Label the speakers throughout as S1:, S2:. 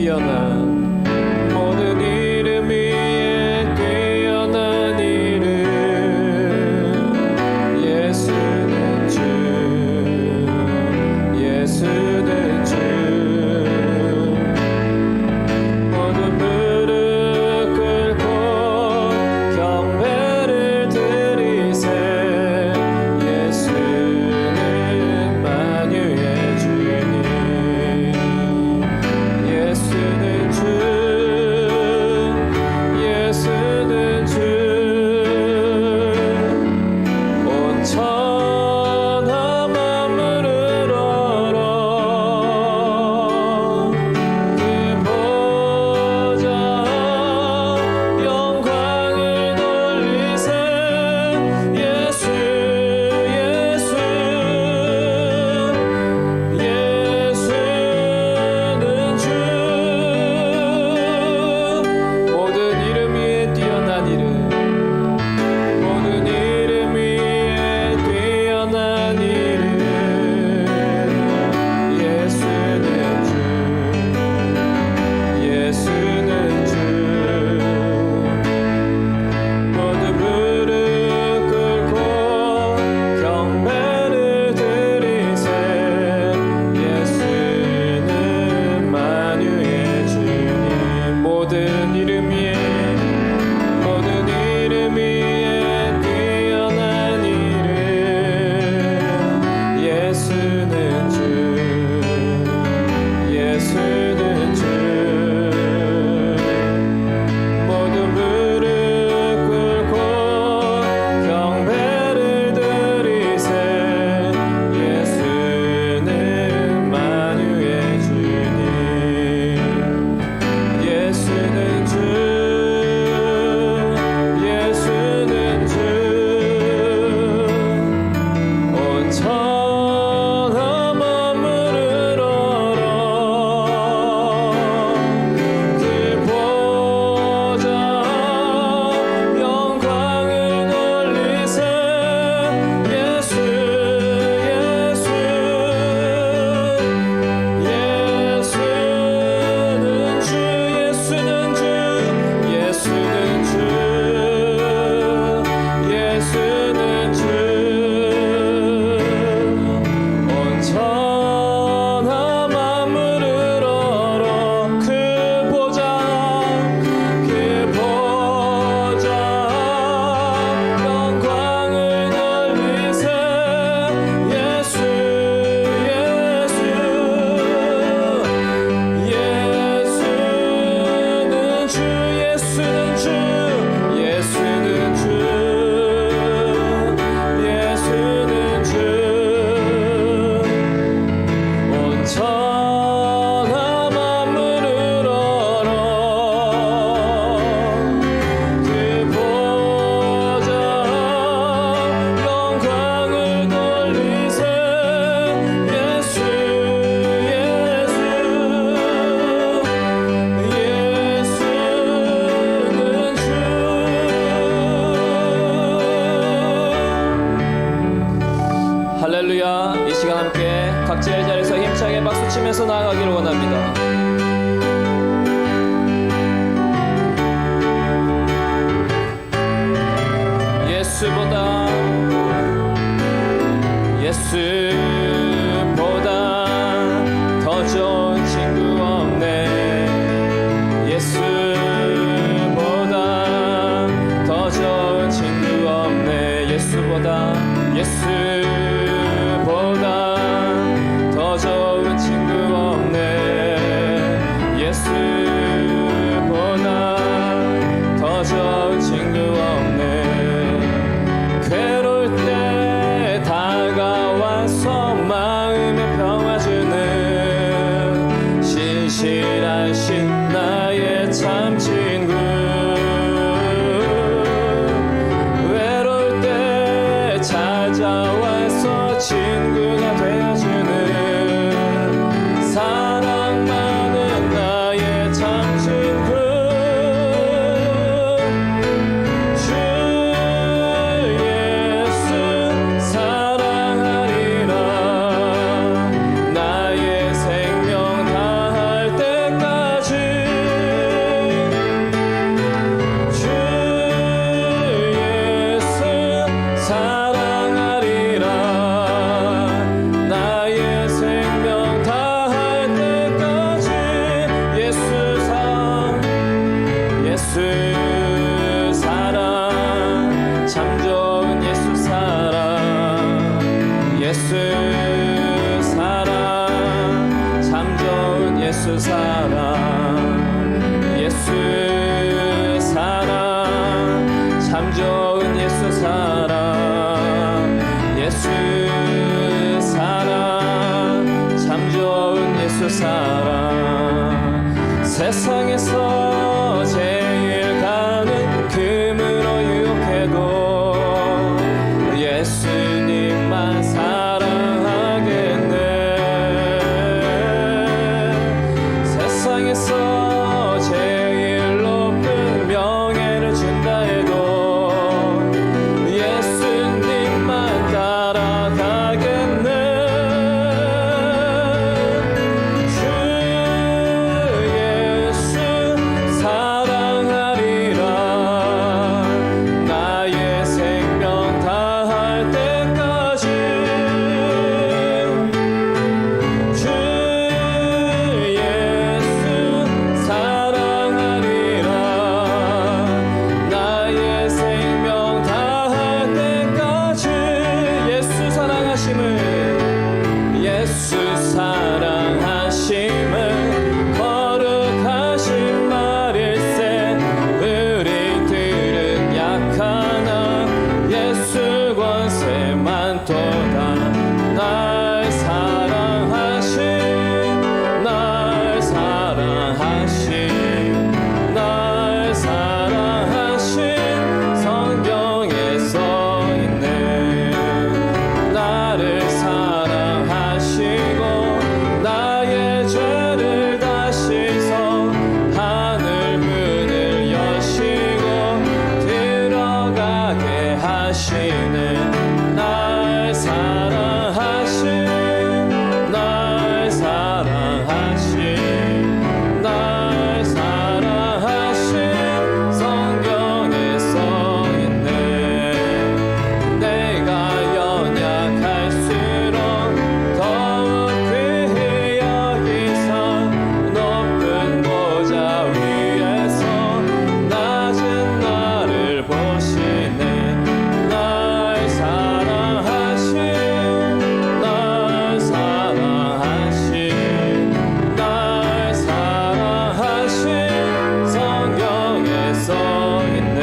S1: 뛰어난 모든 이름 위에 뛰어난 이름 예수는 주 예수는 주 모든 무릎 꿇고 경배를 드리세 예수는 만유의 주님 예수는 주 예수는 주 온 천하 만물을 얼어 그 보좌 영광을 돌리세 예수 예수 예수는 주 모든 이름 위에 뛰어난 이름 모든 이름 위에 뛰어난 이름 예수는 주 예수는 주 모든 무릎 꿇고 경배를 드리세 예수는 만유의 주님 모든 이름 위에 뛰어난 이름 예수는 주 예수는 주 모든 무릎 꿇고 경배를 드리세 예수는 만유의 주님 예수는 주 예수는 주 온 천하 만물을 얼어 그 보좌 영광을 돌리세 예수 예수 예수는 주 예수는 주 예수는 주 예수는 주 온 천하 만물을 얼어 그 보좌 영광을 돌리세 예수 예수 예수는 주 예수는 주 예수는 주 예수는 주 온 천하 만물을 얼어 그 보좌 영광을 돌리세 예수 예수 예수는 주 할렐루야. 이 시간 함께 각자의 자리에서 힘차게 박수치면서 나아가기를 원합니다. 예수보다 더 좋은 친구 없네 예수보다 더 좋은 친구 없네 예수보다 더 좋은 친구 없네 예수보다 더 좋은 친구 없네 괴로울 때 다가와서 예수 사랑 예수 사랑 참 좋은 예수 사랑 예수 사랑 참 좋은 예수 사랑 세상에서 제일 가는 금으로 유혹해도 예수님만 사랑하겠네 세상에서 제일 높은 명예를 준다 해도 예수님만 따라가겠네 주 예수 사랑하리라 나의 생명 다할 때까지 주 예수 사랑하리라 나의 생명 다할 때까지 예수 사랑하심을 예수 사랑하심을 거룩하신 말일세 우리들은 약하나 예수 권세 많도다 날 사랑하신 날 사랑하신 날 사랑하신 성경에 써있네 나를 사랑하시고 나의 죄를 다 씻어 하늘 문을 여시고 들어가게 하시네 날 사랑하신 날 사랑하신 날 사랑하신 성경에 써있네 내가 연약할수록 더욱 귀히 여기사 높은 보좌 위에서 낮은 나를 보시네 날 사랑하신 날 사랑하신 날 사랑하신 성경에 써있네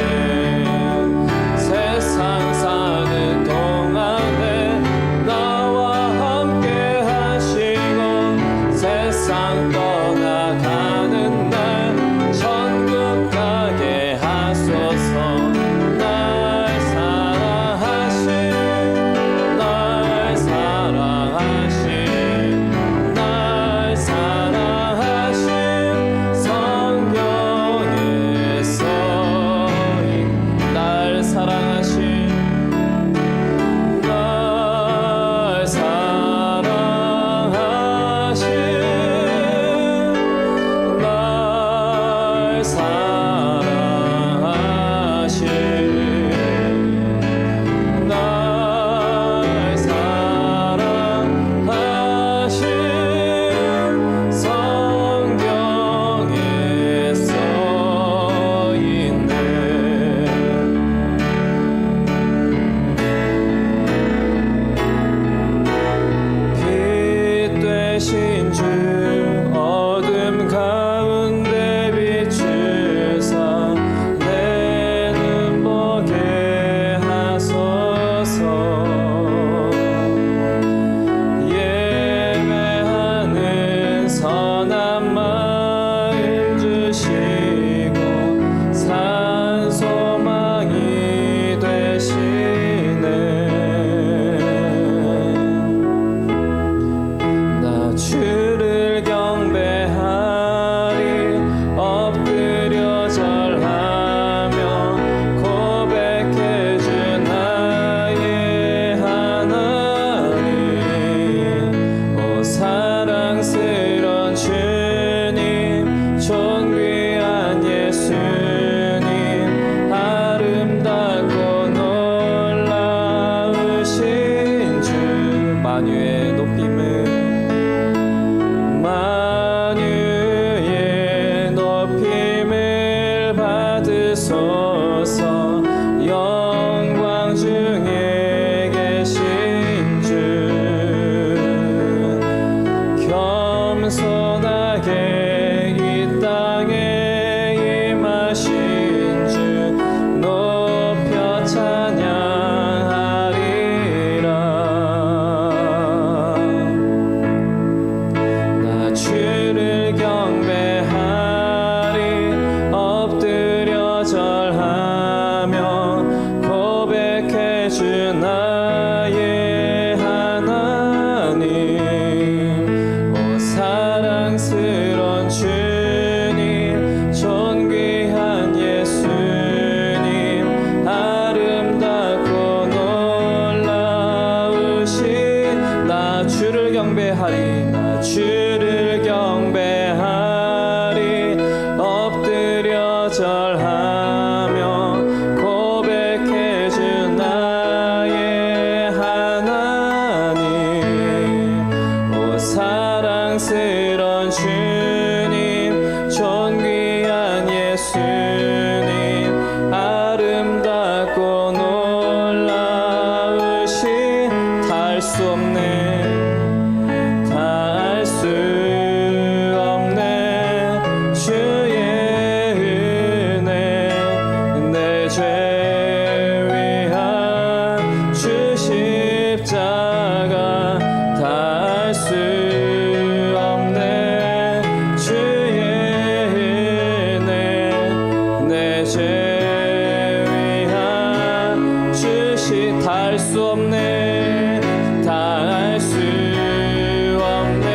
S1: 세상 사는 동안에 나와 함께 하시고 세상 떠나가는 날 천국 가게 하소서 날 사랑하신 날 사랑하신 날 사랑하신 성경에 써인 날 사랑하신 날 사랑하신 신실하게 이 땅에 임하신 주 높여 찬양하리라. 나 주를 경배하리 엎드려 절하며 고백해 주 나의 하나님. 오 사랑스런 주님 존귀한 예수님 아름답고 놀라우신 나 주를 경배하리 나 주를 경배하리 엎드려 절하며 고백해 주 나의 하나님. 오 사랑스런 주님 존귀한 예수님 아름답고 놀라우신 다 알 수 없네 다 알 수 없네 주의 은혜 내 죄 위한 주 십자가 다 알 수 없네 주의 은혜 내 죄 위한 주시 다 알 수 없네 다 알 수 없네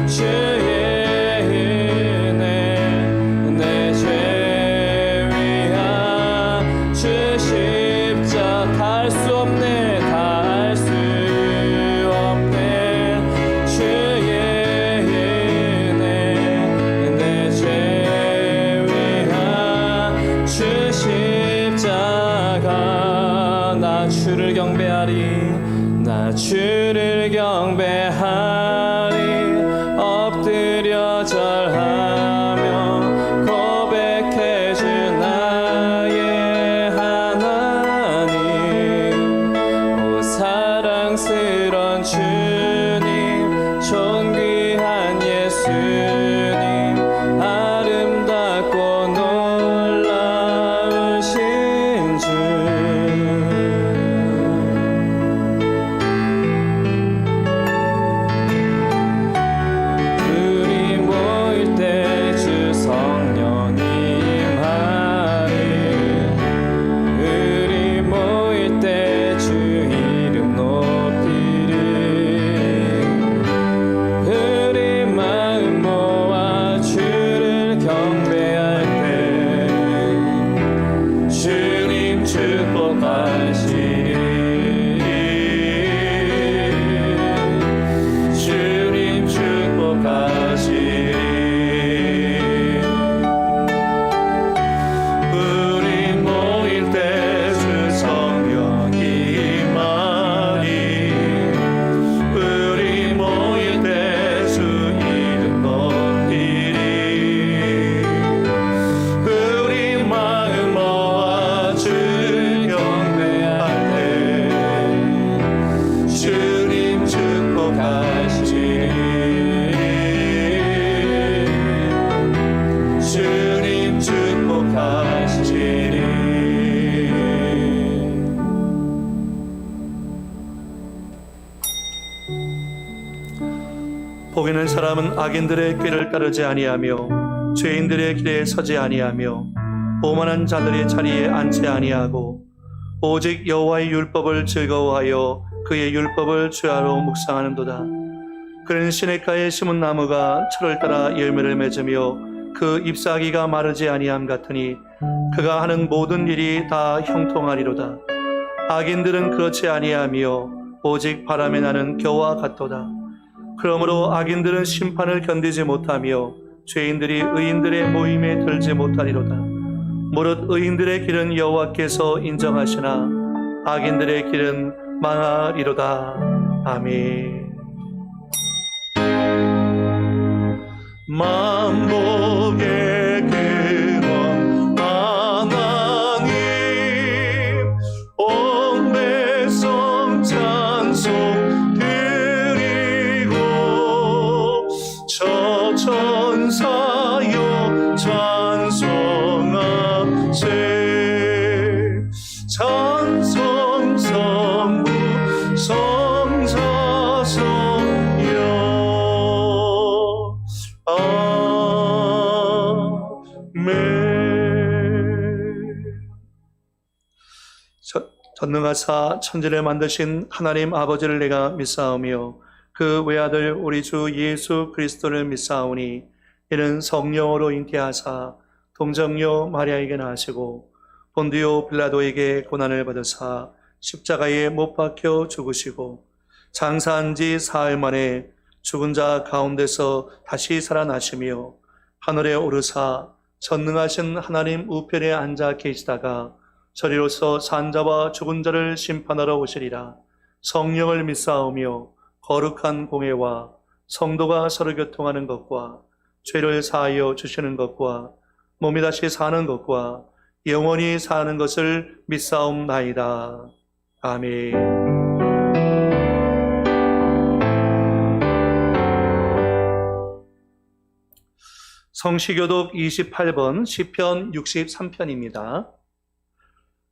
S1: 주의 은혜 내 죄 위한 주 십자 다 알 수 없네 다 알 수 없네 주의 은혜 내 죄 위한 주 십자가 나 주를 경배하리 나 주를 경배하리 엎드려 절하며 고백해 주 나의 하나님. 오 사랑스런 주님 존귀한 예수님 아름답고 놀라우신 주. 우리 모일 때 주 성령이 임하리 우리 모일 때 주 이름 높이리 우리 마음 모아 주를 경배할 때 주님 축복하시리 주님 축복하시리 우리 모일 때 주 성령이 임하리 우리 모일 때 주 이름 높이리 우리 마음 모아 주를 경배할 때 주님 축복하시리 주님 축복하시리.
S2: 복 있는 사람은 악인들의 꾀를 따르지 아니하며 죄인들의 길에 서지 아니하며 오만한 자들의 자리에 앉지 아니하고 오직 여호와의 율법을 즐거워하여 그의 율법을 주야로 묵상하는도다. 그는 시냇가에 심은 나무가 철을 따라 열매를 맺으며 그 잎사귀가 마르지 아니함 같으니 그가 하는 모든 일이 다 형통하리로다. 악인들은 그렇지 아니하며 오직 바람에 나는 겨와 같도다. 그러므로 악인들은 심판을 견디지 못하며 죄인들이 의인들의 모임에 들지 못하리로다. 무릇 의인들의 길은 여호와께서 인정하시나 악인들의 길은 망하리로다. 아멘. 만복의 근원 하나님 온 백성 찬송 드리고 저 천사여 찬송하세 찬송 성부 성자 성령 전능하사 천지를 만드신 하나님 아버지를 내가 믿사오며 그 외아들 우리 주 예수 그리스도를 믿사오니 이는 성령으로 잉태하사 동정녀 마리아에게 나시고 본디오 빌라도에게 고난을 받으사 십자가에 못 박혀 죽으시고 장사한 지 사흘 만에 죽은 자 가운데서 다시 살아나시며 하늘에 오르사 전능하신 하나님 우편에 앉아 계시다가 저리로서 산자와 죽은 자를 심판하러 오시리라. 성령을 믿사오며 거룩한 공회와 성도가 서로 교통하는 것과 죄를 사하여 주시는 것과 몸이 다시 사는 것과 영원히 사는 것을 믿사옵나이다. 아멘. 성시교독 28번 시편 63편입니다.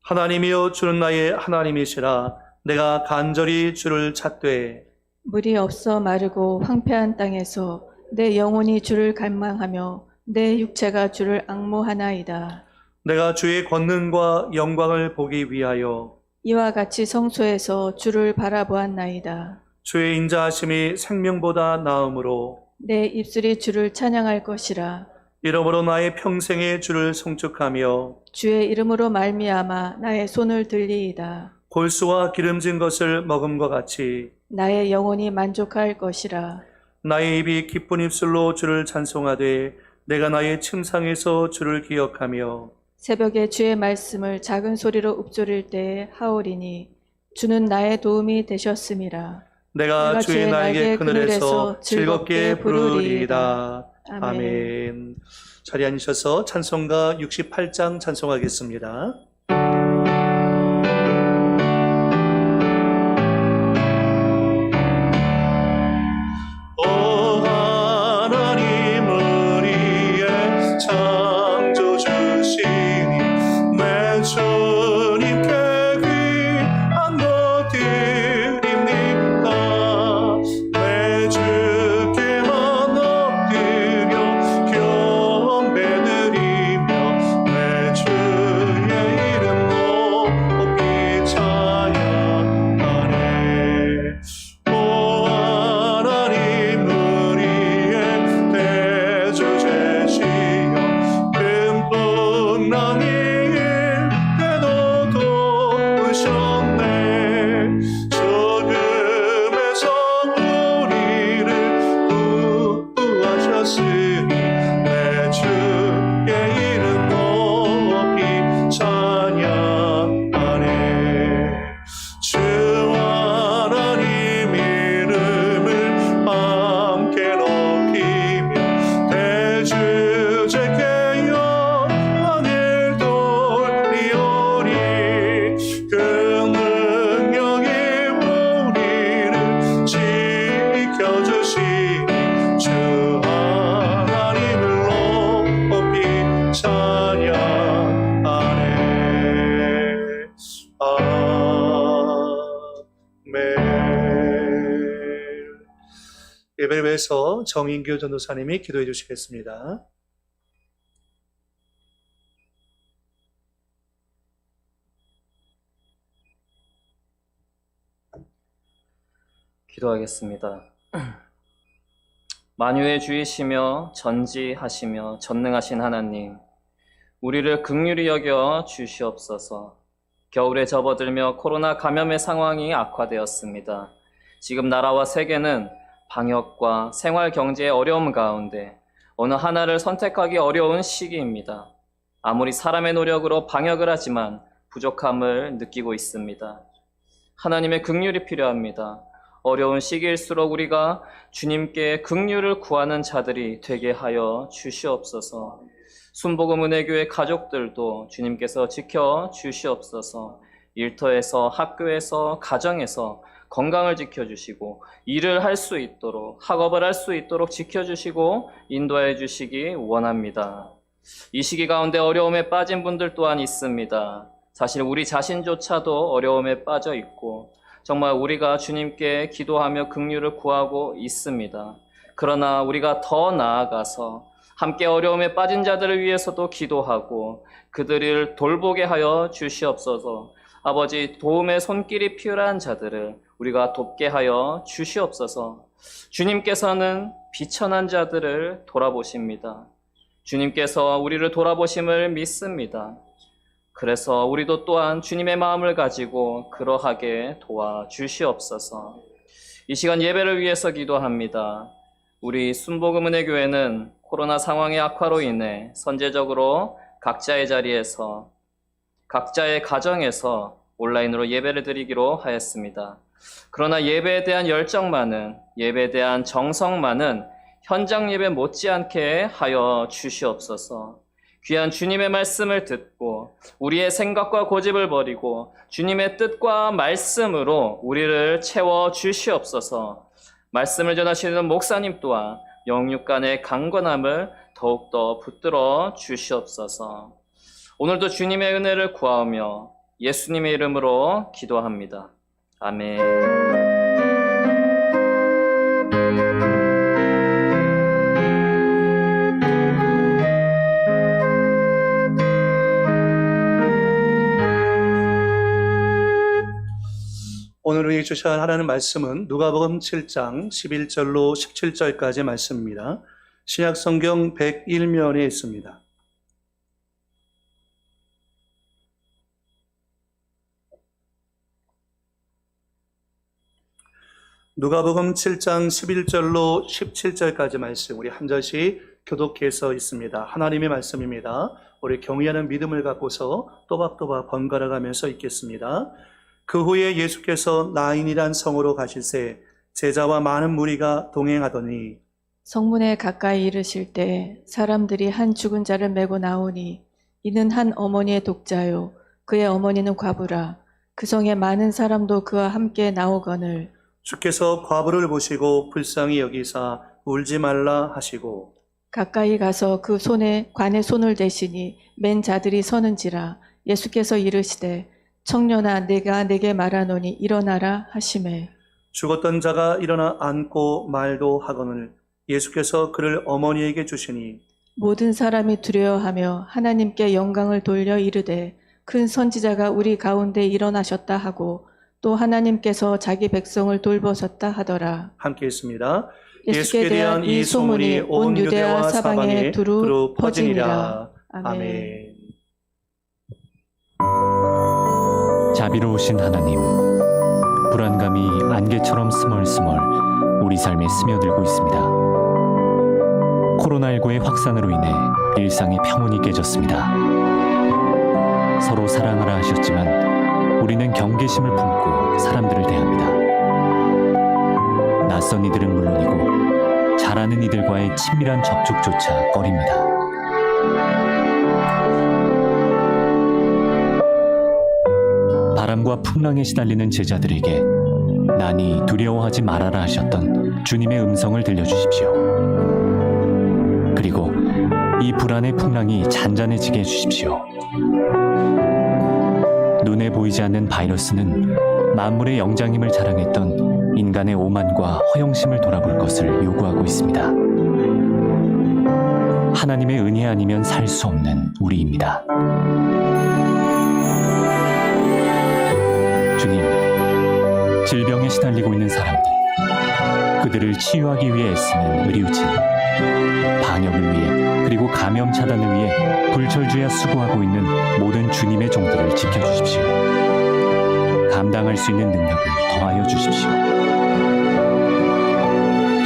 S2: 하나님이여 주는 나의 하나님이시라. 내가 간절히 주를 찾되
S3: 물이 없어 마르고 황폐한 땅에서 내 영혼이 주를 갈망하며 내 육체가 주를 앙모하나이다.
S2: 내가 주의 권능과 영광을 보기 위하여
S3: 이와 같이 성소에서 주를 바라보았나이다.
S2: 주의 인자하심이 생명보다 나음으로
S3: 내 입술이 주를 찬양할 것이라.
S2: 이러므로 나의 평생에 주를 송축하며
S3: 주의 이름으로 말미암아 나의 손을 들리이다.
S2: 골수와 기름진 것을 먹음과 같이
S3: 나의 영혼이 만족할 것이라.
S2: 나의 입이 기쁜 입술로 주를 찬송하되 내가 나의 침상에서 주를 기억하며
S3: 새벽에 주의 말씀을 작은 소리로 읊조릴 때에 하오리니 주는 나의 도움이 되셨음이라.
S2: 내가 주의 날개 그늘에서 즐겁게 부르리이다.
S3: 아멘.
S2: 아멘. 자리에 앉으셔서 찬송가 68장 찬송하겠습니다. 예배에서 정인교 전도사님이 기도해 주시겠습니다.
S1: 기도하겠습니다. 만유의 주이시며 전지하시며 전능하신 하나님, 우리를 긍휼히 여겨 주시옵소서. 겨울에 접어들며 코로나 감염의 상황이 악화되었습니다. 지금 나라와 세계는 방역과 생활 경제의 어려움 가운데 어느 하나를 선택하기 어려운 시기입니다. 아무리 사람의 노력으로 방역을 하지만 부족함을 느끼고 있습니다. 하나님의 긍휼이 필요합니다. 어려운 시기일수록 우리가 주님께 긍휼을 구하는 자들이 되게 하여 주시옵소서. 순복음 은혜교회 가족들도 주님께서 지켜 주시옵소서. 일터에서, 학교에서, 가정에서 건강을 지켜주시고 일을 할 수 있도록 학업을 할 수 있도록 지켜주시고 인도해 주시기 원합니다. 이 시기 가운데 어려움에 빠진 분들 또한 있습니다. 사실 우리 자신조차도 어려움에 빠져 있고 정말 우리가 주님께 기도하며 긍휼을 구하고 있습니다. 그러나 우리가 더 나아가서 함께 어려움에 빠진 자들을 위해서도 기도하고 그들을 돌보게 하여 주시옵소서. 아버지, 도움의 손길이 필요한 자들을 우리가 돕게 하여 주시옵소서. 주님께서는 비천한 자들을 돌아보십니다. 주님께서 우리를 돌아보심을 믿습니다. 그래서 우리도 또한 주님의 마음을 가지고 그러하게 도와주시옵소서. 이 시간 예배를 위해서 기도합니다. 우리 순복음은혜교회는 코로나 상황의 악화로 인해 선제적으로 각자의 자리에서 각자의 가정에서 온라인으로 예배를 드리기로 하였습니다. 그러나 예배에 대한 열정만은, 예배에 대한 정성만은 현장 예배 못지않게 하여 주시옵소서. 귀한 주님의 말씀을 듣고 우리의 생각과 고집을 버리고 주님의 뜻과 말씀으로 우리를 채워 주시옵소서. 말씀을 전하시는 목사님 또한 영육 간의 강건함을 더욱더 붙들어 주시옵소서. 오늘도 주님의 은혜를 구하며 예수님의 이름으로 기도합니다. 아멘.
S2: 오늘 우리에게 주셔야 하라는 말씀은 누가복음 7장 11절로 17절까지 말씀입니다. 신약성경 101면에 있습니다. 누가복음 7장 11절로 17절까지 말씀, 우리 한 절씩 교독해서 있습니다. 하나님의 말씀입니다. 우리 경외하는 믿음을 갖고서 또박또박 번갈아가면서 읽겠습니다. 그 후에 예수께서 나인이란 성으로 가실새 제자와 많은 무리가 동행하더니
S3: 성문에 가까이 이르실 때 사람들이 한 죽은 자를 메고 나오니 이는 한 어머니의 독자요 그의 어머니는 과부라. 그 성에 많은 사람도 그와 함께 나오거늘
S2: 주께서 과부를 보시고 불쌍히 여기사 울지 말라 하시고
S3: 가까이 가서 그 관에 손을 대시니 맨 자들이 서는지라. 예수께서 이르시되 청년아, 내가 내게 말하노니 일어나라 하시매
S2: 죽었던 자가 일어나 앉고 말도 하거늘 예수께서 그를 어머니에게 주시니
S3: 모든 사람이 두려워하며 하나님께 영광을 돌려 이르되 큰 선지자가 우리 가운데 일어나셨다 하고 또 하나님께서 자기 백성을 돌보셨다 하더라.
S2: 함께 있습니다.
S3: 예수께 대한 이 소문이 온 유대와 사방에 두루 퍼지니라. 아멘.
S4: 자비로우신 하나님, 불안감이 안개처럼 스멀스멀 우리 삶에 스며들고 있습니다. 코로나19의 확산으로 인해 일상의 평온이 깨졌습니다. 서로 사랑하라 하셨지만 우리는 경계심을 품고 사람들을 대합니다. 낯선 이들은 물론이고 잘 아는 이들과의 친밀한 접촉조차 꺼립니다. 바람과 풍랑에 시달리는 제자들에게 난이 두려워하지 말아라 하셨던 주님의 음성을 들려주십시오. 그리고 이 불안의 풍랑이 잔잔해지게 해주십시오. 눈에 보이지 않는 바이러스는 만물의 영장임을 자랑했던 인간의 오만과 허영심을 돌아볼 것을 요구하고 있습니다. 하나님의 은혜 아니면 살 수 없는 우리입니다. 주님, 질병에 시달리고 있는 사람들, 그들을 치유하기 위해 애쓰는 의료진, 방역을 위해 그리고 감염 차단을 위해 불철주야 수고하고 있는 모든 주님의 종들을 지켜주십시오. 감당할 수 있는 능력을 더하여 주십시오.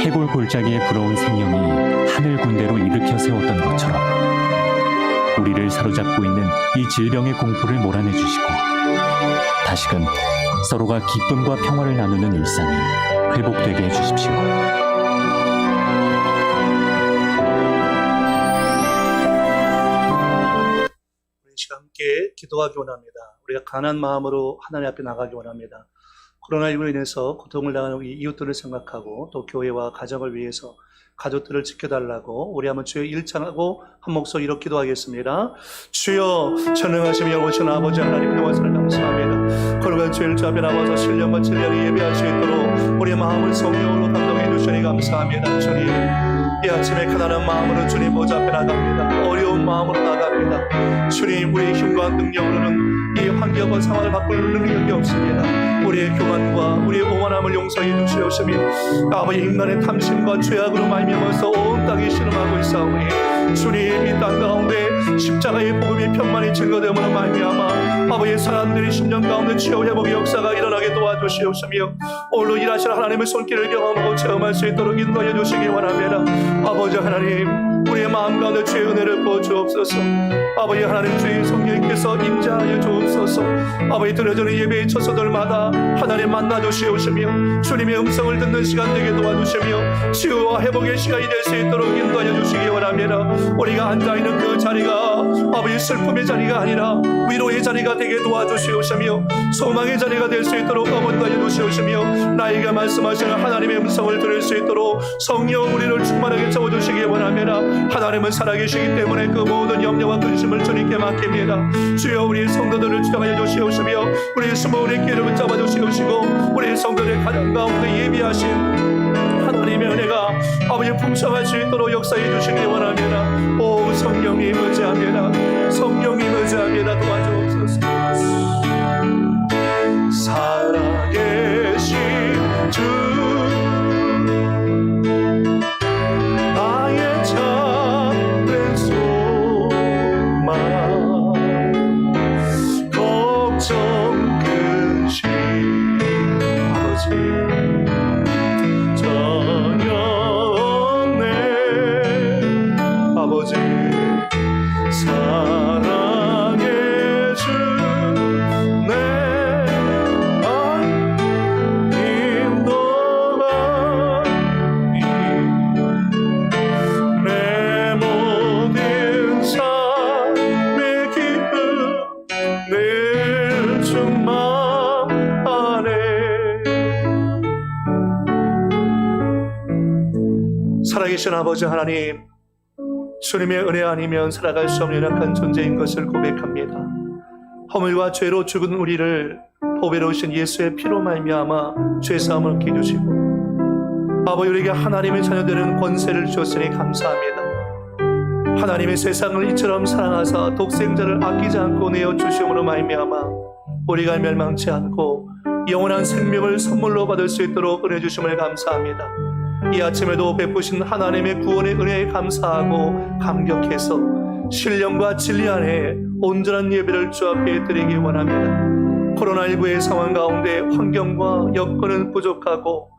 S4: 해골 골짜기에 부러운 생명이 하늘 군대로 일으켜 세웠던 것처럼 우리를 사로잡고 있는 이 질병의 공포를 몰아내 주시고 다시금 서로가 기쁨과 평화를 나누는 일상이 회복되게 해주십시오.
S2: 우리 함께 기도하기 원합니다. 우리가 간한 마음으로 하나님 앞에 나가기 원합니다. 코로나19로 인해서 고통을 당하는 우리 이웃들을 생각하고 또 교회와 가정을 위해서 가족들을 지켜달라고 우리 한번 주여 일창하고 한 목소리 이렇게 기도하겠습니다. 주여 전능하시며 영원하신 아버지 하나님 영원을 감사합니다. 거룩한 주일 주 앞에 나와서 신령과 진리를 예배할 수 있도록 우리의 마음을 성령으로 감동해 주시니 감사합니다. 주님 이 아침에 가난한 마음으로 주님 보좌 앞에 나갑니다. 어려운 마음으로 나갑니다. 주님 우리의 힘과 능력으로는 이 환경과 상황을 바꿀 능력이 없습니다. 우리의 교만과 우리의 오만함을 용서해 주시옵시며 아버지 인간의 탐심과 죄악으로 말미암아서 온 땅이 신음하고 있사오니 주님 이 땅 가운데 십자가의 복음이 평만히 증거됨으로 말미암아 아버지의 사람들이 10년 가운데 치유 회복의 역사가 일어나게 도와주시옵시며 오늘도 일하시는 하나님의 손길을 경험하고 체험할 수 있도록 인도해 주시기 원합니다. 아버지 하나님 우리의 마음 가운데 주의 은혜를 부어주옵소서. 아버지 하나님 주의 성령께서 임재하여 주옵소서. 아버지 드려지는 예배의 처소들마다 하나님 만나 주시옵시며 주님의 음성을 듣는 시간 되게 도와주시며 치유와 회복의 시간이 될 수 있도록 인도하여 주시기 원합니다. 우리가 앉아있는 그 자리가 아버지 슬픔의 자리가 아니라 위로의 자리가 되게 도와주시옵시며 소망의 자리가 될 수 있도록 어머니하여 주시옵시며 나에게 말씀하시는 하나님의 음성을 들을 수 있도록 성령 우리를 충만하게 채워주시기 원합니다. 하나님은 살아계시기 때문에 그 모든 염려와 근심을 주님께 맡깁니다. 주여 우리 성도들을 주장하여 주시옵시며 우리 수모의 길을 붙잡아 주시옵시고 우리 성도들의 가정 가운데 예비하신 하나님의 은혜가 아버지 풍성할 수 있도록 역사해 주시기 원합니다. 오 성령이 의지합니다. 성령이 의지합니다. 도와주옵소서. 살아계신 주 나의 참된 소망 걱정 근심 아버지 전혀 없네 아버지 사랑해 주네 내 모든 삶의 기쁨 늘 충만하네. 살아계신 아버지 하나님 주님의 은혜 아니면 살아갈 수 없는 연약한 존재인 것을 고백합니다. 허물과 죄로 죽은 우리를 보배로우신 예수의 피로 말미암아 죄사함을 얻게 해주시고 아버지 우리에게 하나님의 자녀되는 권세를 주었으니 감사합니다. 하나님의 세상을 이처럼 사랑하사 독생자를 아끼지 않고 내어주심으로 말미암아 우리가 멸망치 않고 영원한 생명을 선물로 받을 수 있도록 은혜 주심을 감사합니다. 이 아침에도 베푸신 하나님의 구원의 은혜에 감사하고 감격해서 신령과 진리 안에 온전한 예배를 주 앞에 드리기 원합니다. 코로나19의 상황 가운데 환경과 여건은 부족하고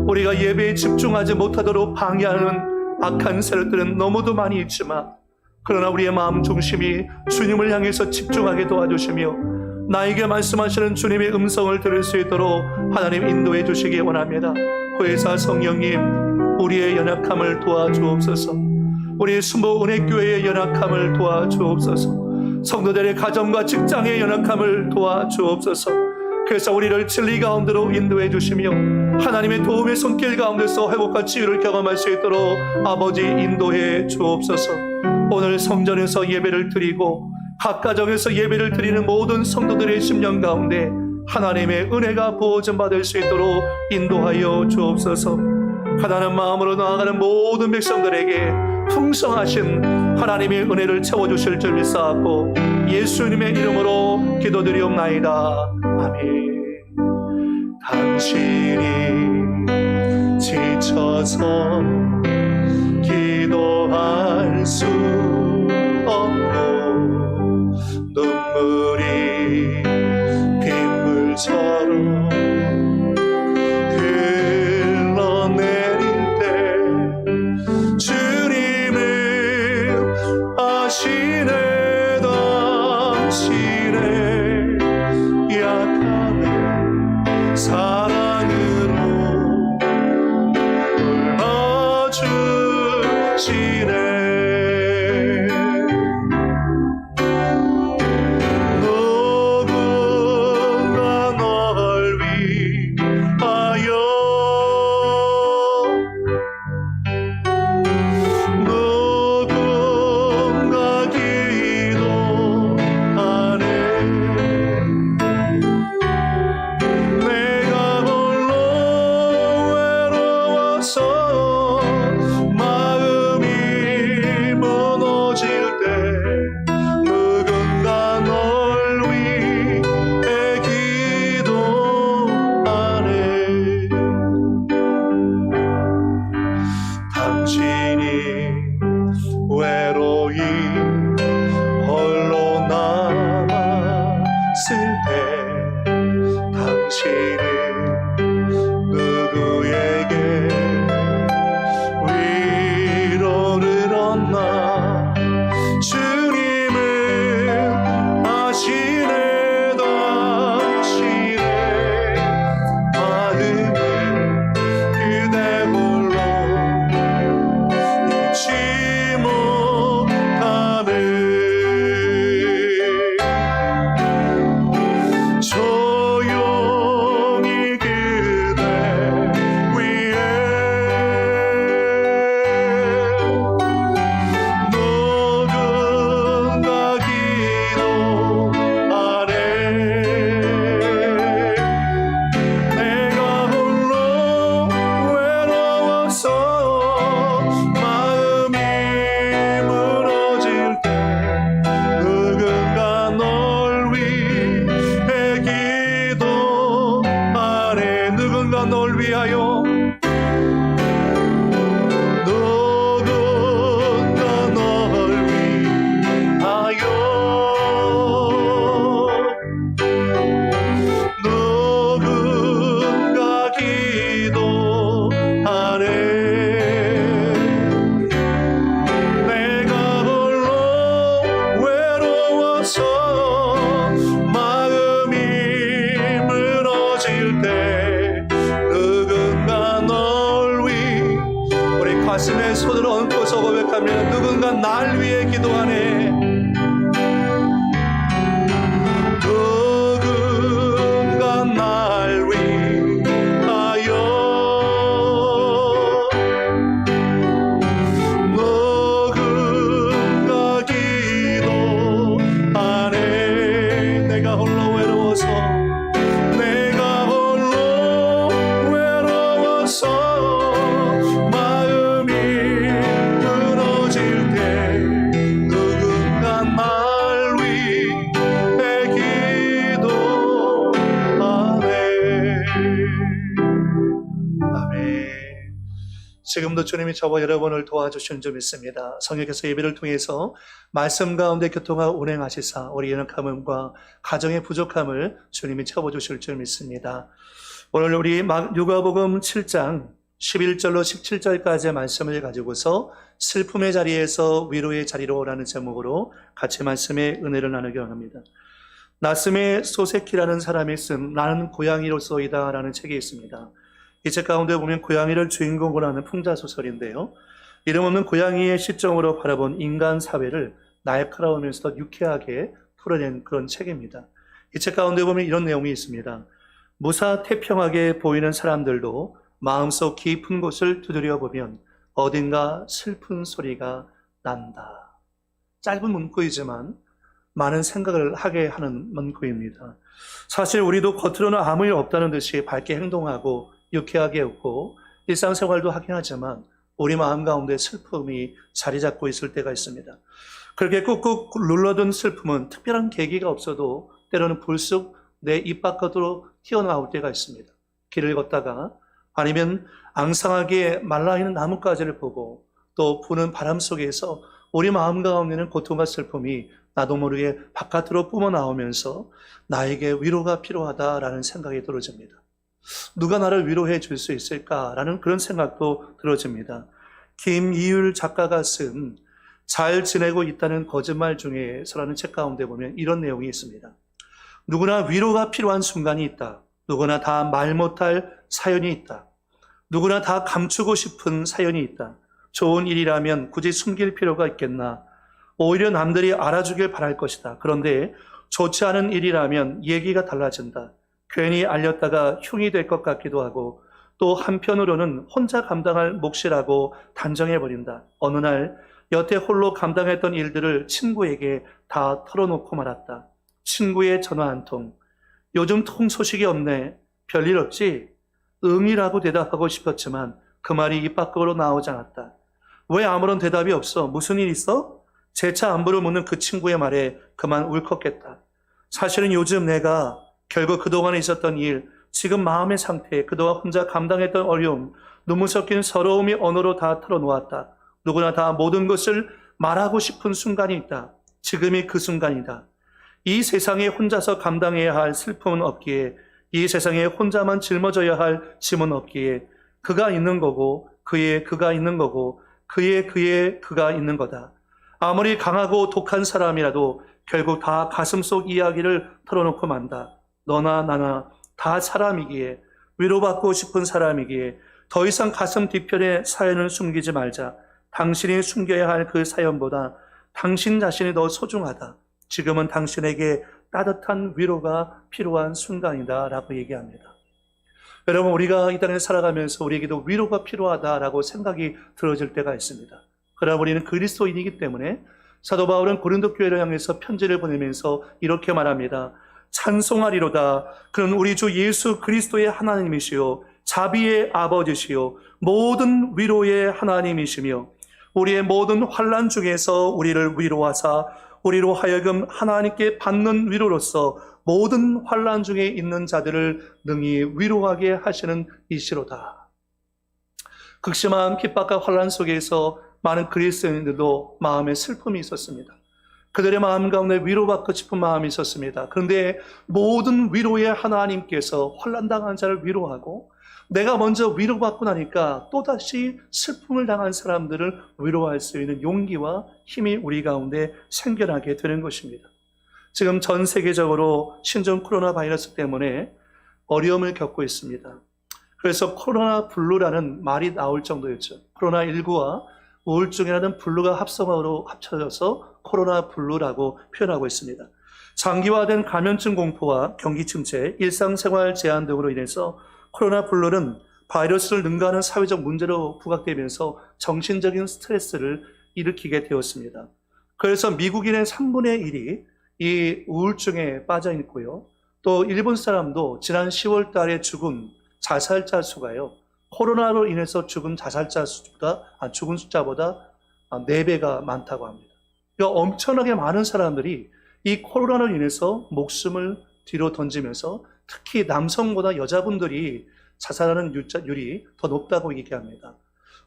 S2: 우리가 예배에 집중하지 못하도록 방해하는 악한 세력들은 너무도 많이 있지만 그러나 우리의 마음 중심이 주님을 향해서 집중하게 도와주시며 나에게 말씀하시는 주님의 음성을 들을 수 있도록 하나님 인도해 주시기 원합니다. 회사 성령님 우리의 연약함을 도와주옵소서. 우리 수모 은혜교회의 연약함을 도와주옵소서. 성도들의 가정과 직장의 연약함을 도와주옵소서. 그래서 우리를 진리 가운데로 인도해 주시며 하나님의 도움의 손길 가운데서 회복과 치유를 경험할 수 있도록 아버지 인도해 주옵소서. 오늘 성전에서 예배를 드리고 각 가정에서 예배를 드리는 모든 성도들의 심령 가운데 하나님의 은혜가 부어짐 받을 수 있도록 인도하여 주옵소서. 가난한 마음으로 나아가는 모든 백성들에게 풍성하신 하나님의 은혜를 채워주실 줄 믿사옵고 예수님의 이름으로 기도드리옵나이다. 아멘. 당신이 지쳐서 기도할 수 없고 눈물이 빗물처럼 흘러내릴 때 주님은 아시네. 당신의 약함을 사랑으로 불러주시네. 날 위해 기도하네. 누군가 날 위하여 누군가 기도하네. 내가 홀로 외로워서 마음이 무너질 때 누군가 날 위해 기도하네. 아멘. 지금도 주님이 저와 여러분을 도와주시는 줄 믿습니다. 성령께서 예배를 통해서 말씀 가운데 교통하고 운행하시사 우리 연약함과 가정의 부족함을 주님이 채워주실 줄 믿습니다. 오늘 우리 누가복음 7장 11절로 17절까지의 말씀을 가지고서 슬픔의 자리에서 위로의 자리로 오라는 제목으로 같이 말씀의 은혜를 나누기 원합니다. 나스메 소세키라는 사람이 쓴 나는 고양이로서이다 라는 책이 있습니다. 이 책 가운데 보면 고양이를 주인공으로 하는 풍자소설인데요. 이름 없는 고양이의 시점으로 바라본 인간 사회를 날카로우면서도 유쾌하게 풀어낸 그런 책입니다. 이 책 가운데 보면 이런 내용이 있습니다. 무사태평하게 보이는 사람들도 마음속 깊은 곳을 두드려 보면 어딘가 슬픈 소리가 난다. 짧은 문구이지만 많은 생각을 하게 하는 문구입니다. 사실 우리도 겉으로는 아무 일 없다는 듯이 밝게 행동하고 유쾌하게 웃고 일상생활도 하긴 하지만 우리 마음 가운데 슬픔이 자리 잡고 있을 때가 있습니다. 그렇게 꾹꾹 눌러둔 슬픔은 특별한 계기가 없어도 때로는 불쑥 내 입 밖으로 튀어나올 때가 있습니다. 길을 걷다가 아니면 앙상하게 말라있는 나뭇가지를 보고 또 부는 바람 속에서 우리 마음 가운데는 고통과 슬픔이 나도 모르게 바깥으로 뿜어나오면서 나에게 위로가 필요하다라는 생각이 들어집니다. 누가 나를 위로해 줄 수 있을까라는 그런 생각도 들어집니다. 김이율 작가가 쓴 잘 지내고 있다는 거짓말 중에서라는 책 가운데 보면 이런 내용이 있습니다. 누구나 위로가 필요한 순간이 있다. 누구나 다 말 못할 사연이 있다. 누구나 다 감추고 싶은 사연이 있다. 좋은 일이라면 굳이 숨길 필요가 있겠나. 오히려 남들이 알아주길 바랄 것이다. 그런데 좋지 않은 일이라면 얘기가 달라진다. 괜히 알렸다가 흉이 될 것 같기도 하고 또 한편으로는 혼자 감당할 몫이라고 단정해버린다. 어느 날 여태 홀로 감당했던 일들을 친구에게 다 털어놓고 말았다. 친구의 전화 한 통. 요즘 통 소식이 없네. 별일 없지? 응이라고 대답하고 싶었지만 그 말이 입 밖으로 나오지 않았다. 왜 아무런 대답이 없어? 무슨 일 있어? 재차 안부를 묻는 그 친구의 말에 그만 울컥했다. 사실은 요즘 내가 결국 그동안에 있었던 일, 지금 마음의 상태, 그동안 혼자 감당했던 어려움, 눈물 섞인 서러움이 언어로 다 털어놓았다. 누구나 다 모든 것을 말하고 싶은 순간이 있다. 지금이 그 순간이다. 이 세상에 혼자서 감당해야 할 슬픔은 없기에, 이 세상에 혼자만 짊어져야 할 짐은 없기에 그가 있는 거고 그의 그가 있는 거고 그의 그가 있는 거다. 아무리 강하고 독한 사람이라도 결국 다 가슴속 이야기를 털어놓고 만다. 너나 나나 다 사람이기에, 위로받고 싶은 사람이기에 더 이상 가슴 뒤편에 사연을 숨기지 말자. 당신이 숨겨야 할 그 사연보다 당신 자신이 더 소중하다. 지금은 당신에게 따뜻한 위로가 필요한 순간이다 라고 얘기합니다. 여러분, 우리가 이 땅에 살아가면서 우리에게도 위로가 필요하다라고 생각이 들어질 때가 있습니다. 그러나 우리는 그리스도인이기 때문에 사도 바울은 고린도 교회를 향해서 편지를 보내면서 이렇게 말합니다. 찬송하리로다. 그는 우리 주 예수 그리스도의 하나님이시요 자비의 아버지시요 모든 위로의 하나님이시며 우리의 모든 환난 중에서 우리를 위로하사 우리로 하여금 하나님께 받는 위로로서 모든 환난 중에 있는 자들을 능히 위로하게 하시는 이시로다. 극심한 핍박과 환난 속에서 많은 그리스도인들도 마음에 슬픔이 있었습니다. 그들의 마음 가운데 위로받고 싶은 마음이 있었습니다. 그런데 모든 위로의 하나님께서 환난당한 자를 위로하고 내가 먼저 위로받고 나니까 또다시 슬픔을 당한 사람들을 위로할 수 있는 용기와 힘이 우리 가운데 생겨나게 되는 것입니다. 지금 전 세계적으로 신종 코로나 바이러스 때문에 어려움을 겪고 있습니다. 그래서 코로나 블루라는 말이 나올 정도였죠. 코로나19와 우울증이라는 블루가 합성어로 합쳐져서 코로나 블루라고 표현하고 있습니다. 장기화된 감염증 공포와 경기 침체, 일상생활 제한 등으로 인해서 코로나 블루는 바이러스를 능가하는 사회적 문제로 부각되면서 정신적인 스트레스를 일으키게 되었습니다. 그래서 미국인의 3분의 1이 이 우울증에 빠져 있고요. 또 일본 사람도 지난 10월 달에 죽은 자살자 수가요. 코로나로 인해서 죽은 죽은 숫자보다 4배가 많다고 합니다. 그러니까 엄청나게 많은 사람들이 이 코로나로 인해서 목숨을 뒤로 던지면서 특히 남성보다 여자분들이 자살하는 율이 더 높다고 얘기합니다.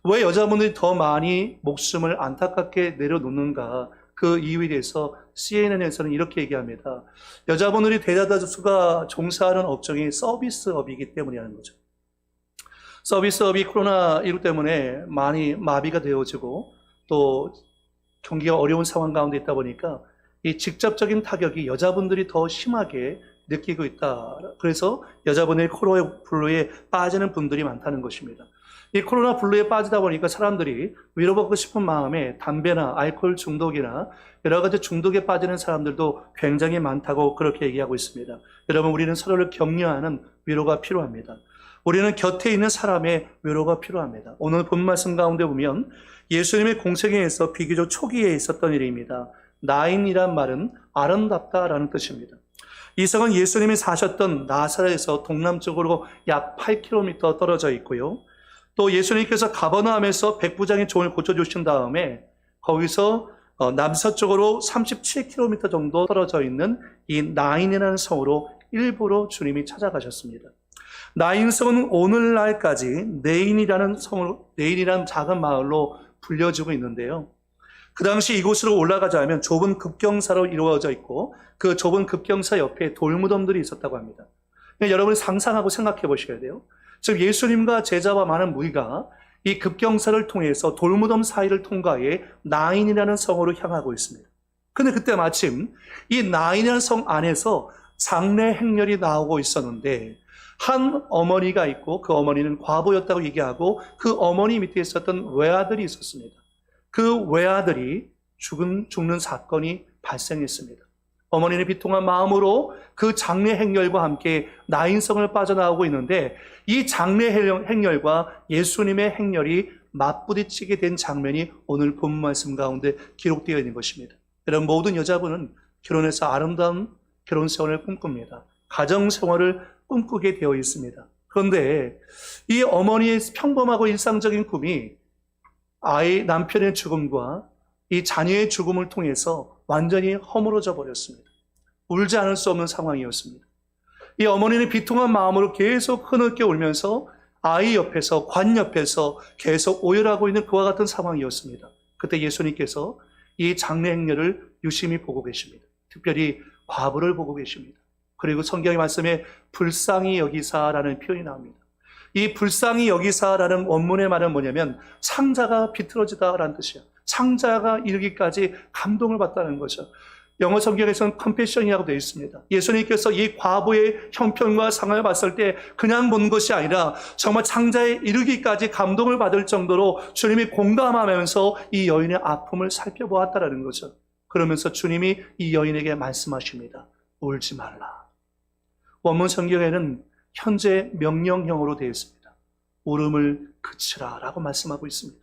S2: 왜 여자분들이 더 많이 목숨을 안타깝게 내려놓는가? 그 이유에 대해서 CNN에서는 이렇게 얘기합니다. 여자분들이 대다수가 종사하는 업종이 서비스업이기 때문이라는 거죠. 서비스업이 코로나19 때문에 많이 마비가 되어지고 또 경기가 어려운 상황 가운데 있다 보니까 이 직접적인 타격이 여자분들이 더 심하게 느끼고 있다. 그래서 여자분들이 코로나 블루에 빠지는 분들이 많다는 것입니다. 이 코로나 블루에 빠지다 보니까 사람들이 위로받고 싶은 마음에 담배나 알코올 중독이나 여러 가지 중독에 빠지는 사람들도 굉장히 많다고 그렇게 얘기하고 있습니다. 여러분, 우리는 서로를 격려하는 위로가 필요합니다. 우리는 곁에 있는 사람의 위로가 필요합니다. 오늘 본 말씀 가운데 보면 예수님의 공생애에서 비교적 초기에 있었던 일입니다. 나인이란 말은 아름답다라는 뜻입니다. 이 성은 예수님이 사셨던 나사렛에서 동남쪽으로 약 8km 떨어져 있고요. 또 예수님께서 가버나움에서 백부장의 종을 고쳐주신 다음에 거기서 남서쪽으로 37km 정도 떨어져 있는 이 나인이라는 성으로 일부러 주님이 찾아가셨습니다. 나인성은 오늘날까지 네인이라는 작은 마을로 불려지고 있는데요. 그 당시 이곳으로 올라가자면 좁은 급경사로 이루어져 있고 그 좁은 급경사 옆에 돌무덤들이 있었다고 합니다. 여러분이 상상하고 생각해 보셔야 돼요. 즉 예수님과 제자와 많은 무리가 이 급경사를 통해서 돌무덤 사이를 통과해 나인이라는 성으로 향하고 있습니다. 근데 그때 마침 이 나인이라는 성 안에서 장례 행렬이 나오고 있었는데 한 어머니가 있고 그 어머니는 과부였다고 얘기하고 그 어머니 밑에 있었던 외아들이 있었습니다. 그 외아들이 죽는 사건이 발생했습니다. 어머니는 비통한 마음으로 그 장례 행렬과 함께 나인성을 빠져나오고 있는데 이 장례 행렬과 예수님의 행렬이 맞부딪히게 된 장면이 오늘 본 말씀 가운데 기록되어 있는 것입니다. 여러분, 모든 여자분은 결혼해서 아름다운 결혼 생활을 꿈꿉니다. 가정 생활을 꿈꾸게 되어 있습니다. 그런데 이 어머니의 평범하고 일상적인 꿈이 남편의 죽음과 이 자녀의 죽음을 통해서 완전히 허물어져 버렸습니다. 울지 않을 수 없는 상황이었습니다. 이 어머니는 비통한 마음으로 계속 흐느껴 울면서 아이 옆에서 관 옆에서 계속 오열하고 있는 그와 같은 상황이었습니다. 그때 예수님께서 이 장례 행렬을 유심히 보고 계십니다. 특별히 과부를 보고 계십니다. 그리고 성경의 말씀에 불쌍히 여기사라는 표현이 나옵니다. 이 불쌍히 여기사라는 원문의 말은 뭐냐면 창자가 비틀어지다라는 뜻이에요. 창자가 이르기까지 감동을 받다는 거죠. 영어 성경에서는 컴패션이라고 되어 있습니다. 예수님께서 이 과부의 형편과 상황을 봤을 때 그냥 본 것이 아니라 정말 창자에 이르기까지 감동을 받을 정도로 주님이 공감하면서 이 여인의 아픔을 살펴보았다는 거죠. 그러면서 주님이 이 여인에게 말씀하십니다. 울지 말라. 원문 성경에는 현재 명령형으로 되어 있습니다. 울음을 그치라 라고 말씀하고 있습니다.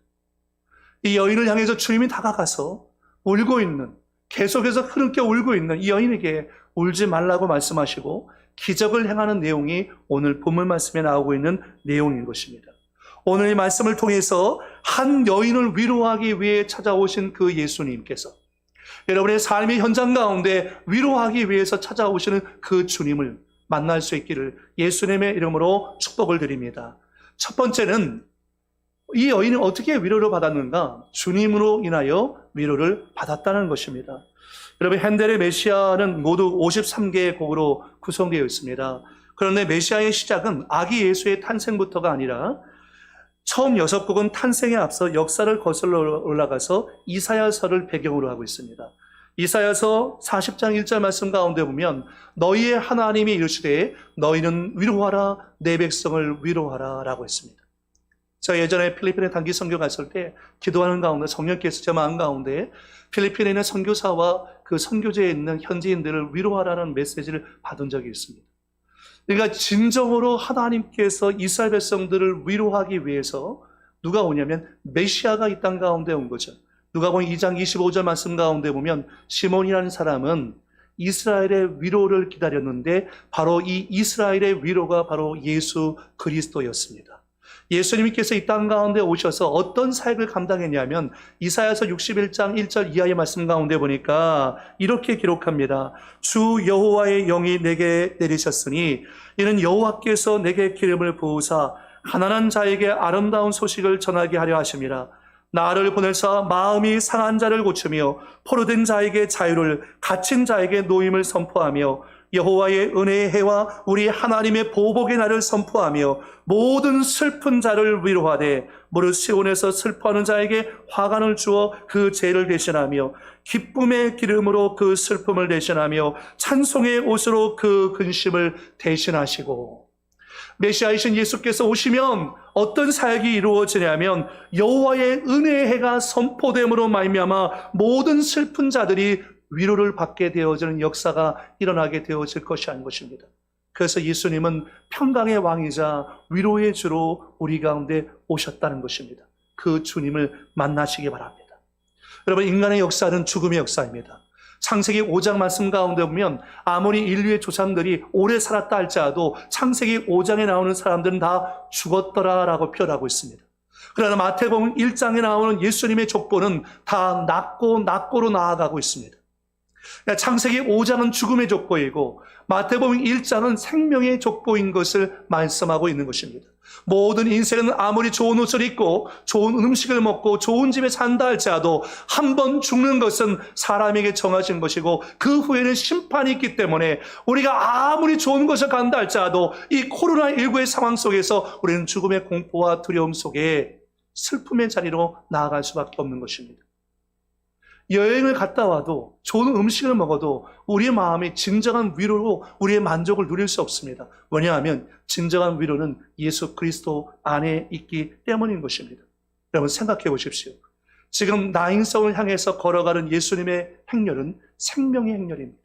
S2: 이 여인을 향해서 주님이 다가가서 울고 있는, 계속해서 흐르게 울고 있는 이 여인에게 울지 말라고 말씀하시고 기적을 행하는 내용이 오늘 본문 말씀에 나오고 있는 내용인 것입니다. 오늘 이 말씀을 통해서 한 여인을 위로하기 위해 찾아오신 그 예수님께서 여러분의 삶의 현장 가운데 위로하기 위해서 찾아오시는 그 주님을 만날 수 있기를 예수님의 이름으로 축복을 드립니다. 첫 번째는 이 여인은 어떻게 위로를 받았는가? 주님으로 인하여 위로를 받았다는 것입니다. 여러분, 핸델의 메시아는 모두 53개의 곡으로 구성되어 있습니다. 그런데 메시아의 시작은 아기 예수의 탄생부터가 아니라 처음 6곡은 탄생에 앞서 역사를 거슬러 올라가서 이사야서를 배경으로 하고 있습니다. 이사야서 40장 1절 말씀 가운데 보면 너희의 하나님이 이르시되 너희는 위로하라 내 백성을 위로하라 라고 했습니다. 제가 예전에 필리핀에 단기 선교 갔을 때 기도하는 가운데 성령께서 제 마음 가운데 필리핀에 있는 선교사와 그 선교지에 있는 현지인들을 위로하라는 메시지를 받은 적이 있습니다. 그러니까 진정으로 하나님께서 이스라엘 백성들을 위로하기 위해서 누가 오냐면 메시아가 이 땅 가운데 온 거죠. 누가복음 2장 25절 말씀 가운데 보면 시몬이라는 사람은 이스라엘의 위로를 기다렸는데 바로 이 이스라엘의 위로가 바로 예수 그리스도였습니다. 예수님께서 이 땅 가운데 오셔서 어떤 사역을 감당했냐면 이사야서 61장 1절 이하의 말씀 가운데 보니까 이렇게 기록합니다. 주 여호와의 영이 내게 내리셨으니 이는 여호와께서 내게 기름을 부으사 가난한 자에게 아름다운 소식을 전하게 하려 하심이라. 나를 보내사 마음이 상한 자를 고치며 포로된 자에게 자유를, 갇힌 자에게 노임을 선포하며 여호와의 은혜의 해와 우리 하나님의 보복의 날을 선포하며 모든 슬픈 자를 위로하되 무릇 시온에서 슬퍼하는 자에게 화관을 주어 그 죄를 대신하며 기쁨의 기름으로 그 슬픔을 대신하며 찬송의 옷으로 그 근심을 대신하시고. 메시아이신 예수께서 오시면 어떤 사역이 이루어지냐면 여호와의 은혜의 해가 선포됨으로 말미암아 모든 슬픈 자들이 위로를 받게 되어지는 역사가 일어나게 되어질 것이 아닌 것입니다. 그래서 예수님은 평강의 왕이자 위로의 주로 우리 가운데 오셨다는 것입니다. 그 주님을 만나시기 바랍니다. 여러분, 인간의 역사는 죽음의 역사입니다. 창세기 5장 말씀 가운데 보면 아무리 인류의 조상들이 오래 살았다 할지라도 창세기 5장에 나오는 사람들은 다 죽었더라라고 표현하고 있습니다. 그러나 마태복음 1장에 나오는 예수님의 족보는 다 낙고로 나아가고 있습니다. 창세기 5장은 죽음의 족보이고 마태복음 1장은 생명의 족보인 것을 말씀하고 있는 것입니다. 모든 인생은 아무리 좋은 옷을 입고 좋은 음식을 먹고 좋은 집에 산다 할지라도 한 번 죽는 것은 사람에게 정하신 것이고 그 후에는 심판이 있기 때문에 우리가 아무리 좋은 것을 간다 할지라도 이 코로나19의 상황 속에서 우리는 죽음의 공포와 두려움 속에 슬픔의 자리로 나아갈 수밖에 없는 것입니다. 여행을 갔다 와도 좋은 음식을 먹어도 우리의 마음이 진정한 위로로 우리의 만족을 누릴 수 없습니다. 왜냐하면 진정한 위로는 예수 그리스도 안에 있기 때문인 것입니다. 여러분 생각해 보십시오. 지금 나인성을 향해서 걸어가는 예수님의 행렬은 생명의 행렬입니다.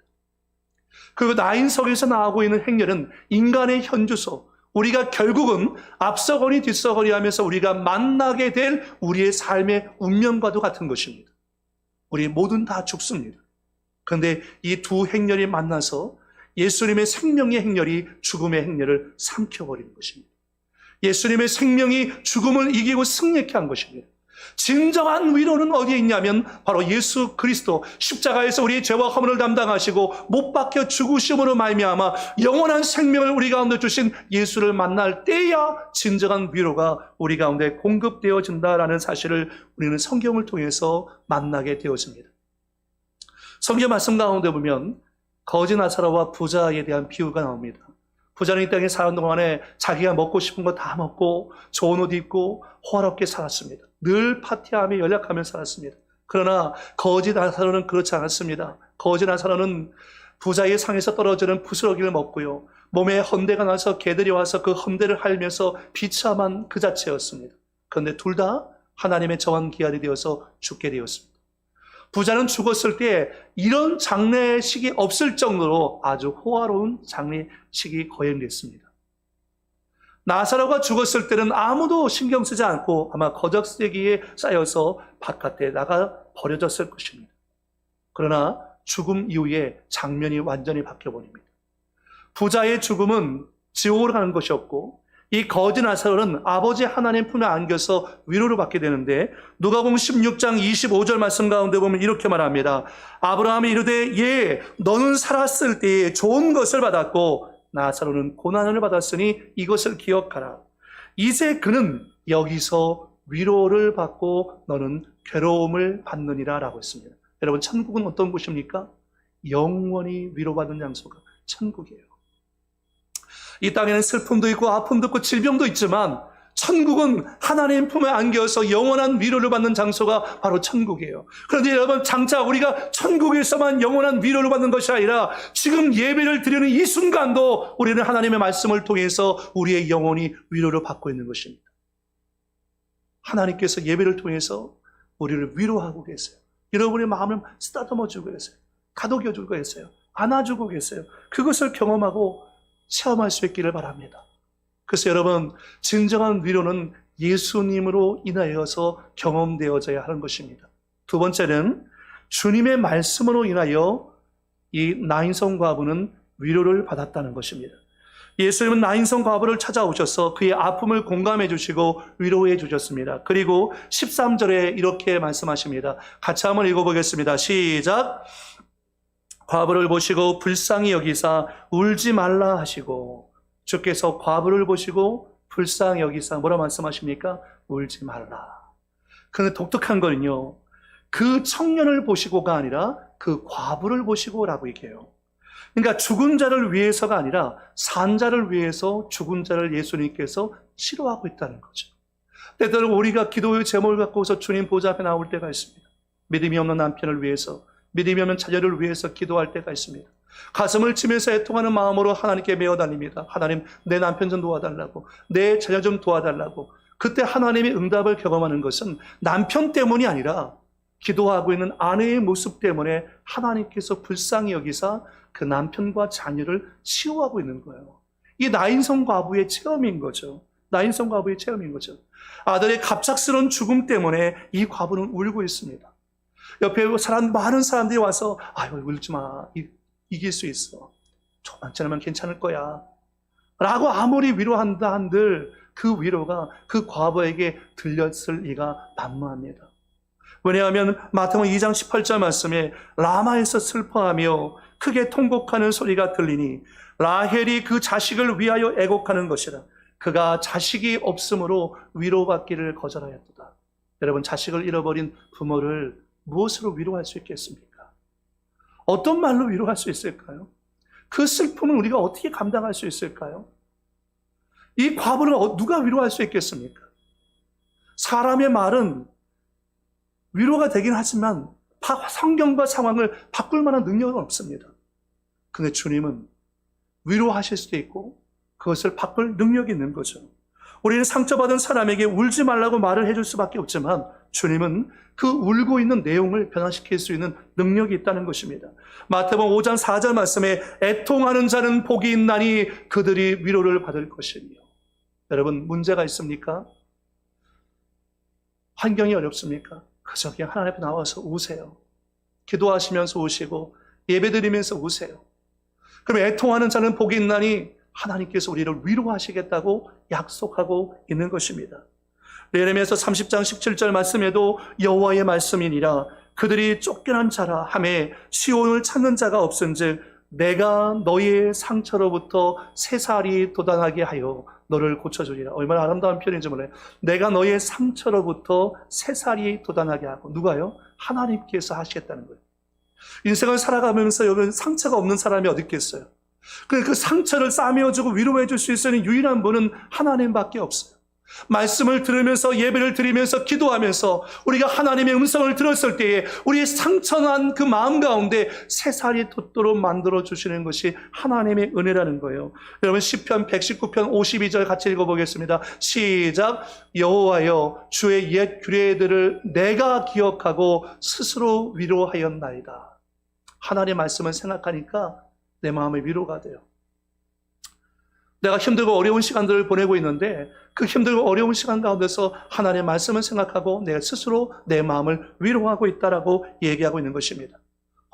S2: 그리고 나인성에서 나오고 있는 행렬은 인간의 현주소, 우리가 결국은 앞서거니 뒤서거니 하면서 우리가 만나게 될 우리의 삶의 운명과도 같은 것입니다. 우리 모든 다 죽습니다. 그런데 이 두 행렬이 만나서 예수님의 생명의 행렬이 죽음의 행렬을 삼켜버리는 것입니다. 예수님의 생명이 죽음을 이기고 승리케 한 것입니다. 진정한 위로는 어디에 있냐면 바로 예수 그리스도 십자가에서 우리의 죄와 허물을 담당하시고 못 박혀 죽으심으로 말미암아 영원한 생명을 우리 가운데 주신 예수를 만날 때야 진정한 위로가 우리 가운데 공급되어진다라는 사실을 우리는 성경을 통해서 만나게 되어집니다. 성경 말씀 가운데 보면 거지 나사로와 부자에 대한 비유가 나옵니다. 부자는 이 땅에 사는 동안에 자기가 먹고 싶은 거 다 먹고 좋은 옷 입고 호화롭게 살았습니다. 늘 파티하며 연락하며 살았습니다. 그러나 거지 나사로는 그렇지 않았습니다. 거지 나사로는 부자의 상에서 떨어지는 부스러기를 먹고요. 몸에 헌대가 나서 개들이 와서 그 헌대를 핥으면서 비참한 그 자체였습니다. 그런데 둘 다 하나님의 정한 기한이 되어서 죽게 되었습니다. 부자는 죽었을 때 이런 장례식이 없을 정도로 아주 호화로운 장례식이 거행됐습니다. 나사로가 죽었을 때는 아무도 신경 쓰지 않고 아마 거적쓰레기에 쌓여서 바깥에 나가 버려졌을 것입니다. 그러나 죽음 이후에 장면이 완전히 바뀌어버립니다. 부자의 죽음은 지옥으로 가는 것이었고 이 거지 나사로는 아버지 하나님 품에 안겨서 위로를 받게 되는데 누가복음 16장 25절 말씀 가운데 보면 이렇게 말합니다. 아브라함이 이르되 예 너는 살았을 때에 좋은 것을 받았고 나사로는 고난을 받았으니 이것을 기억하라. 이제 그는 여기서 위로를 받고 너는 괴로움을 받느니라 라고 했습니다. 여러분 천국은 어떤 곳입니까? 영원히 위로받는 장소가 천국이에요. 이 땅에는 슬픔도 있고 아픔도 있고 질병도 있지만 천국은 하나님 품에 안겨서 영원한 위로를 받는 장소가 바로 천국이에요. 그런데 여러분 장차 우리가 천국에서만 영원한 위로를 받는 것이 아니라 지금 예배를 드리는 이 순간도 우리는 하나님의 말씀을 통해서 우리의 영혼이 위로를 받고 있는 것입니다. 하나님께서 예배를 통해서 우리를 위로하고 계세요. 여러분의 마음을 쓰다듬어주고 계세요. 가독여주고 계세요. 안아주고 계세요. 그것을 경험하고 체험할 수 있기를 바랍니다. 그래서 여러분, 진정한 위로는 예수님으로 인하여서 경험되어져야 하는 것입니다. 두 번째는 주님의 말씀으로 인하여 이 나인성 과부는 위로를 받았다는 것입니다. 예수님은 나인성 과부를 찾아오셔서 그의 아픔을 공감해 주시고 위로해 주셨습니다. 그리고 13절에 이렇게 말씀하십니다. 같이 한번 읽어보겠습니다. 시작. 과부를 보시고 불쌍히 여기사 울지 말라 하시고, 주께서 과부를 보시고 불쌍히 여기사 뭐라 말씀하십니까? 울지 말라. 그런데 독특한 거는요, 그 청년을 보시고가 아니라 그 과부를 보시고라고 얘기해요. 그러니까 죽은 자를 위해서가 아니라 산 자를 위해서 죽은 자를 예수님께서 치료하고 있다는 거죠. 때때로 우리가 기도의 제목을 갖고서 주님 보좌 앞에 나올 때가 있습니다. 믿음이 없는 남편을 위해서, 믿음이 없는 자녀를 위해서 기도할 때가 있습니다. 가슴을 치면서 애통하는 마음으로 하나님께 메어다닙니다. 하나님, 내 남편 좀 도와달라고, 내 자녀 좀 도와달라고. 그때 하나님의 응답을 경험하는 것은 남편 때문이 아니라 기도하고 있는 아내의 모습 때문에 하나님께서 불쌍히 여기사 그 남편과 자녀를 치유하고 있는 거예요. 이 나인성 과부의 체험인 거죠. 나인성 과부의 체험인 거죠. 아들의 갑작스러운 죽음 때문에 이 과부는 울고 있습니다. 옆에 많은 사람들이 와서 아유, 울지 마. 이길 수 있어. 조금만 지나면 괜찮을 거야. 라고 아무리 위로한다 한들 그 위로가 그 과부에게 들렸을 리가 만무합니다. 왜냐하면 마태복음 2장 18절 말씀에 라마에서 슬퍼하며 크게 통곡하는 소리가 들리니 라헬이 그 자식을 위하여 애곡하는 것이라. 그가 자식이 없으므로 위로받기를 거절하였도다. 여러분, 자식을 잃어버린 부모를 무엇으로 위로할 수 있겠습니까? 어떤 말로 위로할 수 있을까요? 그 슬픔을 우리가 어떻게 감당할 수 있을까요? 이 과부를 누가 위로할 수 있겠습니까? 사람의 말은 위로가 되긴 하지만 성경과 상황을 바꿀 만한 능력은 없습니다. 근데 주님은 위로하실 수도 있고 그것을 바꿀 능력이 있는 거죠. 우리는 상처받은 사람에게 울지 말라고 말을 해줄 수밖에 없지만 주님은 그 울고 있는 내용을 변화시킬 수 있는 능력이 있다는 것입니다. 마태복음 5장 4절 말씀에 애통하는 자는 복이 있나니 그들이 위로를 받을 것이며. 여러분, 문제가 있습니까? 환경이 어렵습니까? 그저 그냥 하나님 앞에 나와서 우세요. 기도하시면서 우시고 예배드리면서 우세요. 그럼 애통하는 자는 복이 있나니 하나님께서 우리를 위로하시겠다고 약속하고 있는 것입니다. 예레미야서 30장 17절 말씀에도 여호와의 말씀이니라 그들이 쫓겨난 자라 하매 시온을 찾는 자가 없은즉 내가 너의 상처로부터 새살이 돋아나게 하여 너를 고쳐주리라. 얼마나 아름다운 표현인지 몰라요. 내가 너의 상처로부터 새살이 돋아나게 하고. 누가요? 하나님께서 하시겠다는 거예요. 인생을 살아가면서 여기 상처가 없는 사람이 어디 있겠어요? 그 상처를 싸매어주고 위로해 줄 수 있는 유일한 분은 하나님밖에 없어요. 말씀을 들으면서 예배를 드리면서 기도하면서 우리가 하나님의 음성을 들었을 때에 우리의 상처난 그 마음 가운데 새살이 돋도록 만들어 주시는 것이 하나님의 은혜라는 거예요. 여러분, 시편 119편 52절 같이 읽어보겠습니다. 시작. 여호와여 주의 옛 규례들을 내가 기억하고 스스로 위로하였나이다. 하나님의 말씀을 생각하니까 내 마음의 위로가 돼요. 내가 힘들고 어려운 시간들을 보내고 있는데 그 힘들고 어려운 시간 가운데서 하나님의 말씀을 생각하고 내가 스스로 내 마음을 위로하고 있다라고 얘기하고 있는 것입니다.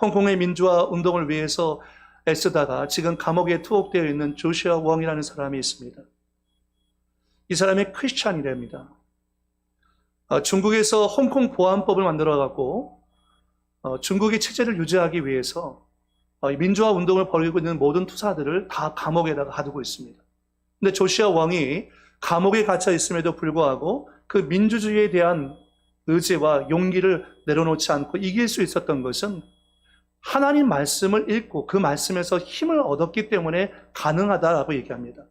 S2: 홍콩의 민주화 운동을 위해서 애쓰다가 지금 감옥에 투옥되어 있는 조시아 웡이라는 사람이 있습니다. 이 사람이 크리스찬이랍니다. 중국에서 홍콩 보안법을 만들어갖고 중국의 체제를 유지하기 위해서 민주화 운동을 벌이고 있는 모든 투사들을 다 감옥에다가 가두고 있습니다. 근데 조시아 왕이 감옥에 갇혀 있음에도 불구하고 그 민주주의에 대한 의지와 용기를 내려놓지 않고 이길 수 있었던 것은 하나님 말씀을 읽고 그 말씀에서 힘을 얻었기 때문에 가능하다라고 얘기합니다.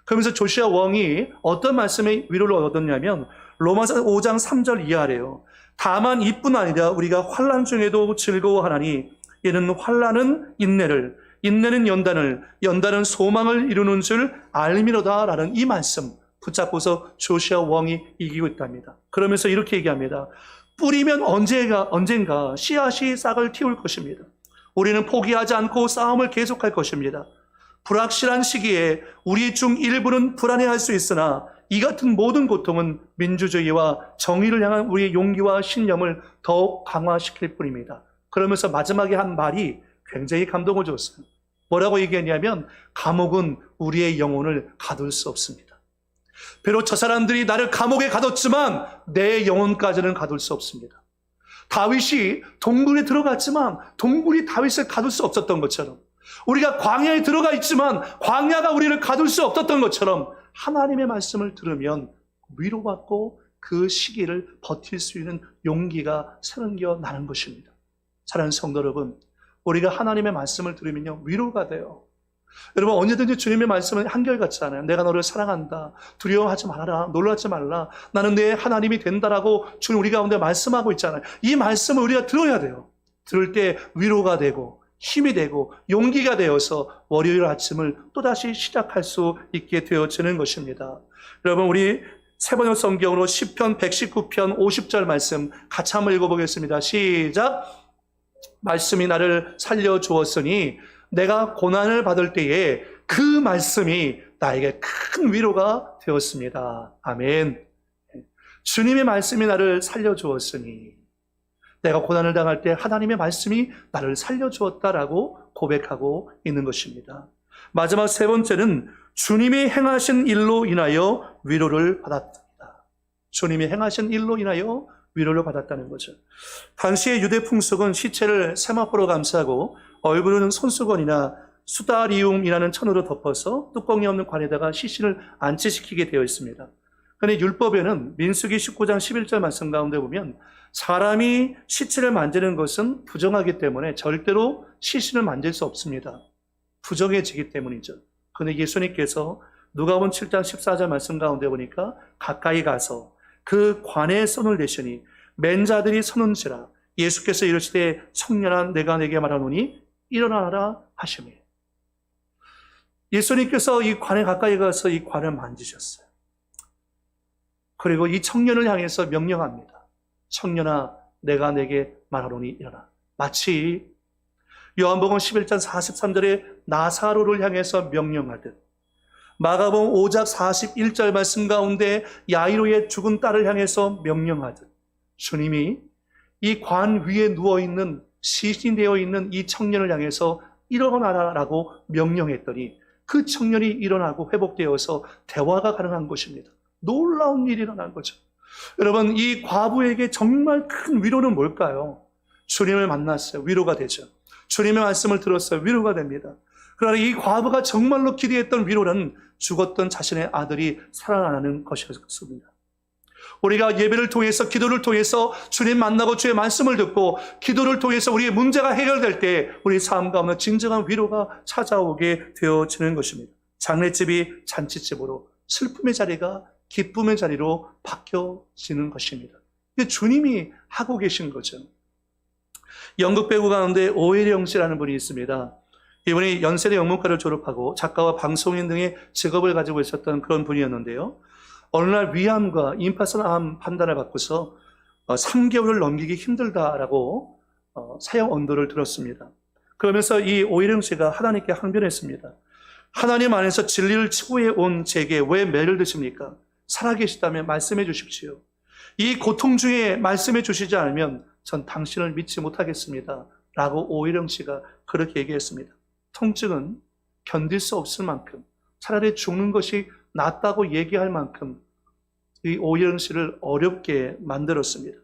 S2: 그러면서 조시아 왕이 어떤 말씀에 위로를 얻었냐면 로마서 5장 3절 이하래요. 다만 이뿐 아니라 우리가 환난 중에도 즐거워하나니 이는 환난은 인내를, 인내는 연단을, 연단은 소망을 이루는 줄 알미로다라는 이 말씀, 붙잡고서 조시아 왕이 이기고 있답니다. 그러면서 이렇게 얘기합니다. 뿌리면 언젠가 씨앗이 싹을 틔울 것입니다. 우리는 포기하지 않고 싸움을 계속할 것입니다. 불확실한 시기에 우리 중 일부는 불안해할 수 있으나 이 같은 모든 고통은 민주주의와 정의를 향한 우리의 용기와 신념을 더욱 강화시킬 뿐입니다. 그러면서 마지막에 한 말이 굉장히 감동을 줬어요. 뭐라고 얘기했냐면 감옥은 우리의 영혼을 가둘 수 없습니다. 비록 저 사람들이 나를 감옥에 가뒀지만 내 영혼까지는 가둘 수 없습니다. 다윗이 동굴에 들어갔지만 동굴이 다윗을 가둘 수 없었던 것처럼, 우리가 광야에 들어가 있지만 광야가 우리를 가둘 수 없었던 것처럼, 하나님의 말씀을 들으면 위로받고 그 시기를 버틸 수 있는 용기가 생겨나는 것입니다. 사랑하는 성도 여러분, 우리가 하나님의 말씀을 들으면요 위로가 돼요. 여러분, 언제든지 주님의 말씀은 한결같지 않아요. 내가 너를 사랑한다, 두려워하지 말아라, 놀라지 말라, 나는 내 하나님이 된다라고 주님 우리 가운데 말씀하고 있잖아요. 이 말씀을 우리가 들어야 돼요. 들을 때 위로가 되고 힘이 되고 용기가 되어서 월요일 아침을 또다시 시작할 수 있게 되어지는 것입니다. 여러분, 우리 세번역 성경으로 시편 119편 50절 말씀 같이 한번 읽어보겠습니다. 시작. 말씀이 나를 살려주었으니 내가 고난을 받을 때에 그 말씀이 나에게 큰 위로가 되었습니다. 아멘. 주님의 말씀이 나를 살려주었으니, 내가 고난을 당할 때 하나님의 말씀이 나를 살려주었다라고 고백하고 있는 것입니다. 마지막 세 번째는 주님이 행하신 일로 인하여 위로를 받았답니다. 주님이 행하신 일로 인하여 위로를 받았다는 거죠. 당시의 유대 풍속은 시체를 세마포로 감싸고 얼굴은 손수건이나 수다리움이라는 천으로 덮어서 뚜껑이 없는 관에다가 시신을 안치시키게 되어 있습니다. 그런데 율법에는 민수기 19장 11절 말씀 가운데 보면 사람이 시체를 만지는 것은 부정하기 때문에 절대로 시신을 만질 수 없습니다. 부정해지기 때문이죠. 그런데 예수님께서 누가복음 7장 14절 말씀 가운데 보니까 가까이 가서 그 관에 손을 대시니 맨 자들이 서는지라 예수께서 이르시되 청년아 내가 내게 말하노니 일어나라 하시며, 예수님께서 이 관에 가까이 가서 이 관을 만지셨어요. 그리고 이 청년을 향해서 명령합니다. 청년아 내가 내게 말하노니 일어나. 마치 요한복음 11장 43절에 나사로를 향해서 명령하듯, 마가복음 5장 41절 말씀 가운데 야이로의 죽은 딸을 향해서 명령하듯, 주님이 이 관 위에 누워있는 시신되어 있는 이 청년을 향해서 일어나라라고 명령했더니 그 청년이 일어나고 회복되어서 대화가 가능한 것입니다. 놀라운 일이 일어난 거죠. 여러분, 이 과부에게 정말 큰 위로는 뭘까요? 주님을 만났어요. 위로가 되죠. 주님의 말씀을 들었어요. 위로가 됩니다. 그러나 이 과부가 정말로 기대했던 위로는 죽었던 자신의 아들이 살아나는 것이었습니다. 우리가 예배를 통해서, 기도를 통해서 주님 만나고 주의 말씀을 듣고 기도를 통해서 우리의 문제가 해결될 때 우리 삶 가운데 진정한 위로가 찾아오게 되어지는 것입니다. 장례집이 잔치집으로, 슬픔의 자리가 기쁨의 자리로 바뀌어지는 것입니다. 이게 주님이 하고 계신 거죠. 연극 배우 가운데 오해령 씨라는 분이 있습니다. 이분이 연세대 영문과를 졸업하고 작가와 방송인 등의 직업을 가지고 있었던 그런 분이었는데요. 어느 날 위암과 임파선암 판단을 받고서 3개월을 넘기기 힘들다라고 사형 언도를 들었습니다. 그러면서 이 오해령 씨가 하나님께 항변했습니다. 하나님 안에서 진리를 추구해 온 제게 왜 매를 드십니까? 살아계시다면 말씀해 주십시오. 이 고통 중에 말씀해 주시지 않으면 전 당신을 믿지 못하겠습니다. 라고 오해령 씨가 그렇게 얘기했습니다. 통증은 견딜 수 없을 만큼, 차라리 죽는 것이 낫다고 얘기할 만큼 이 오해령 씨를 어렵게 만들었습니다.